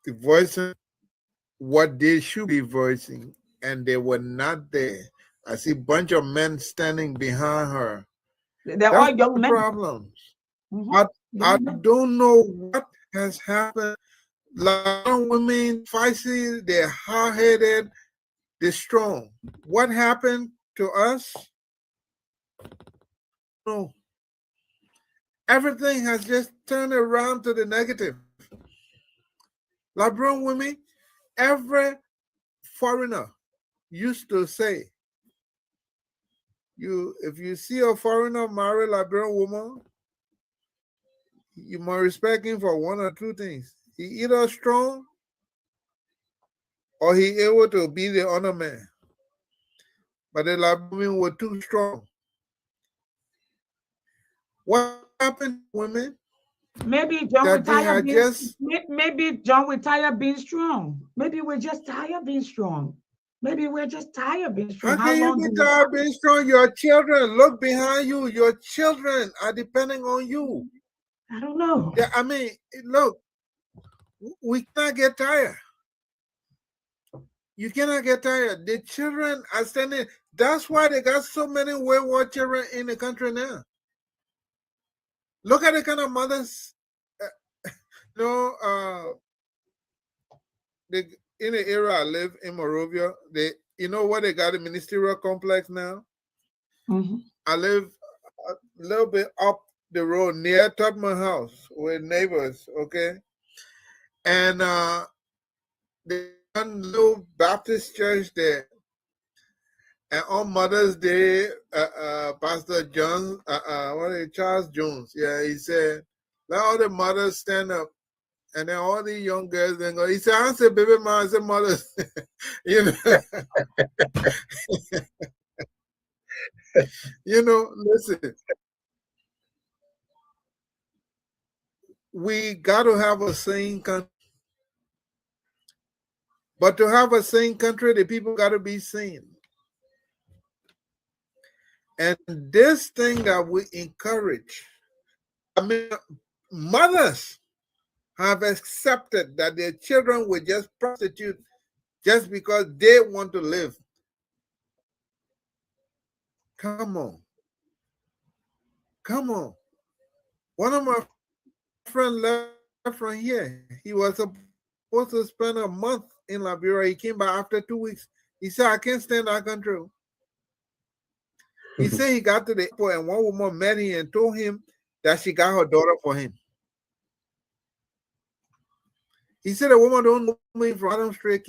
voicing what they should be voicing, and they were not there. I see a bunch of men standing behind her. They're all That's young the men. problem. Mhm. I Young men. don't know what has happened. Liberian women feisty, they're hard headed, they're strong. What happened to us? No. Everything has just turned around to the negative. Liberian women, every foreigner used to say, you if you see a foreigner marry a Liberian woman, you must respect him for one or two things. He either strong or he able to be the honor man. But the Liberian were too strong. What happened to women? Maybe John That will they tired had being. just, Maybe John will tired being strong. Maybe we're just tired being strong. Maybe we're just tired being strong. how How can you long be do we? tired being strong? Your children look behind you. Your children are depending on you. I don't know. Yeah, I mean, look, we cannot get tired. You cannot get tired. The children are standing. That's why they got so many wayward children in the country now. Look at the kind of mothers. Uh, you know, the, in the area I live in Morovia, they, you know what, they got a ministerial complex now. Mhm. I live a little bit up the road near top of my house with neighbors. Okay, and there's one little Baptist church there. And on Mother's Day, Pastor John, what is it, Charles Jones, yeah, he said, let all the mothers stand up. And then all the young girls then go, he said, I said, baby mom, I said, mothers. you know, listen, we got to have a sane country. But to have a sane country, the people got to be sane. And this thing that we encourage, I mean, mothers have accepted that their children will just prostitute just because they want to live. Come on. Come on. One of my friends left from here. He was supposed to spend a month in Liberia. He came back after 2 weeks. He said, I can't stand that country. He said he got to the airport and one woman met him and told him that she got her daughter for him. He said the woman don't know me from Adam Street.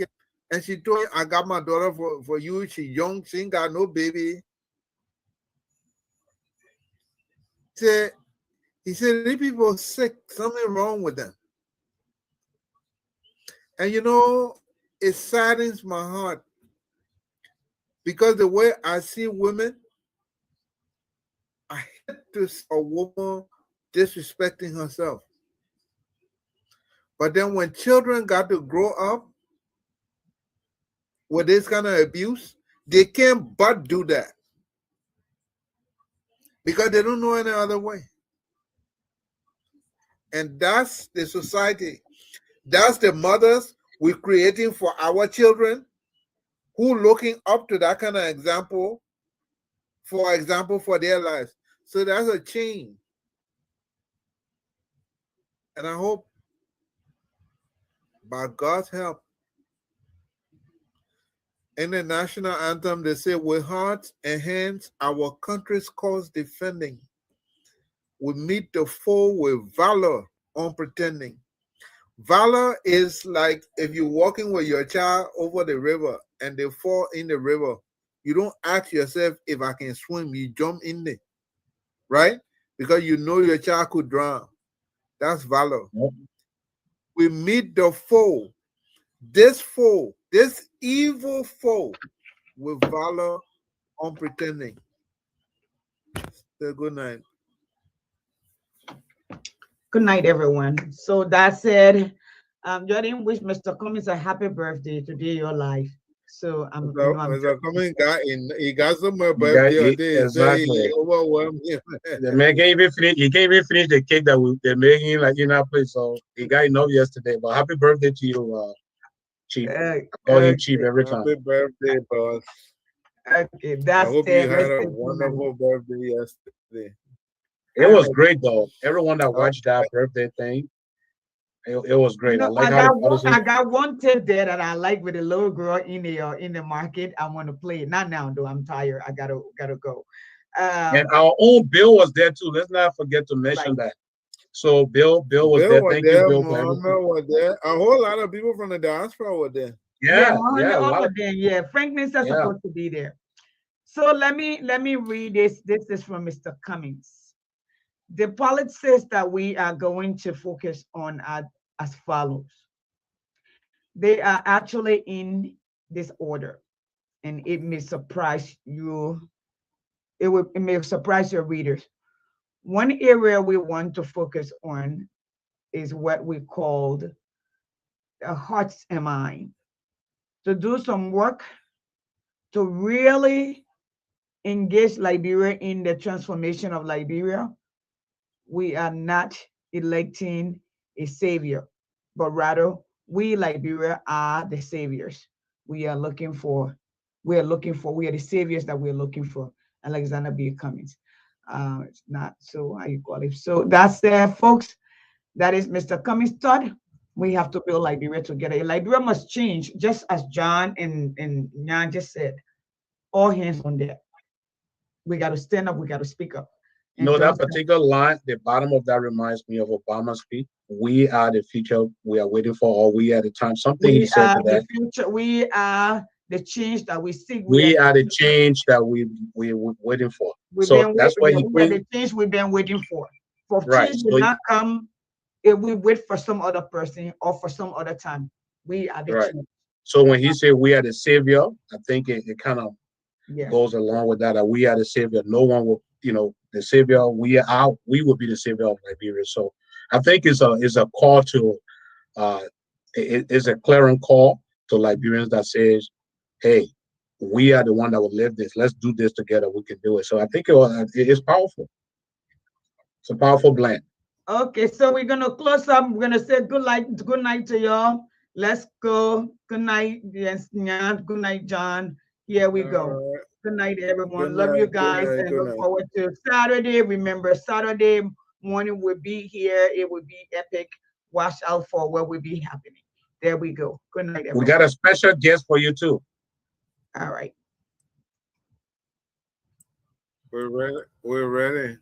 And she told him, I got my daughter for you. She young, she ain't got no baby. Said he said these people sick, something wrong with them. And it saddens my heart because the way I see women, I hate to see a woman disrespecting herself. But then when children got to grow up with this kind of abuse, they can't but do that because they don't know any other way. And that's the society. That's the mothers we're creating for our children who looking up to that kind of example, for their lives. So that's a change. And I hope by God's help, in the national anthem, they say, with hearts and hands, our country's cause defending. We meet the foe with valor unpretending. Valor is like if you're walking with your child over the river and they fall in the river. You don't ask yourself if I can swim. You jump in there, right? Because you know your child could drown. That's valor. Yep. we meet the foe, this evil foe, with valor unpretending. So good night. Good night, everyone. So that said, Jordan wish Mr. Cummings a happy birthday today, your life. So I'm, you know, I'm As a coming guy in, he got some more You got birthday day. exactly. He overwhelmed him. The man can't even finish. He can't even finish the cake that they're making like in our place. So he got enough yesterday. But happy birthday to you, Chief. I call him Chief every time. Happy birthday, boss. Okay, I that's hope it. you had a wonderful birthday yesterday. It was great though. Everyone that watched that birthday thing, it was great. No, I like I got one tip there that I like with the little girl in the market. I want to play it. Not now though. I'm tired. I gotta go. And our own Bill was there too. Let's not forget to mention that. So Bill was there. Thank you, Bill, for everything. Was there. A whole lot of people from the diaspora were there. Yeah, yeah. Franklin is supposed to be there. So let me read this. This is from Mr. Cummings. The policies that we are going to focus on are as follows. They are actually in this order, and it may surprise you. It may surprise your readers. One area we want to focus on is what we called the hearts and mind. To do some work to really engage Liberia in the transformation of Liberia. We are not electing a savior, but rather we Liberia are the saviors. We are the saviors that we're looking for. Alexander B. Cummings. It's not so how you call it. So that's folks. That is Mr. Cummings' thought. We have to build Liberia together. Liberia must change, just as John and Nyan just said. All hands on deck. We got to stand up. We got to speak up. No, that particular line, the bottom of that reminds me of Obama's speech. We are the future we are waiting for, or we are the time. Something he said to that. Future, we are the change that we seek. We are the change that we're waiting for. So that's why he we are the change we've been waiting for. For change will not come if we wait for some other person or for some other time. We are the change. So when he said we are the savior, I think it kind of goes along with that. We are the savior. No one will, the savior. We will be the savior of Liberia. So I think it's a call to, it's a clarion call to Liberians that says, hey, we are the one that will live this. Let's do this together. We can do it. So I think it's powerful. It's a powerful blend. Okay, so we're gonna close up. We're gonna say good night to y'all. Let's go. Good night, yes, Nyan. Good night, John. Here we go. Good night, everyone. Love you guys, and look forward to Saturday. Remember, Saturday morning will be here. It will be epic. Watch out for what will be happening. There we go. Good night, everyone. We got a special guest for you too. All right. We're ready. We're ready.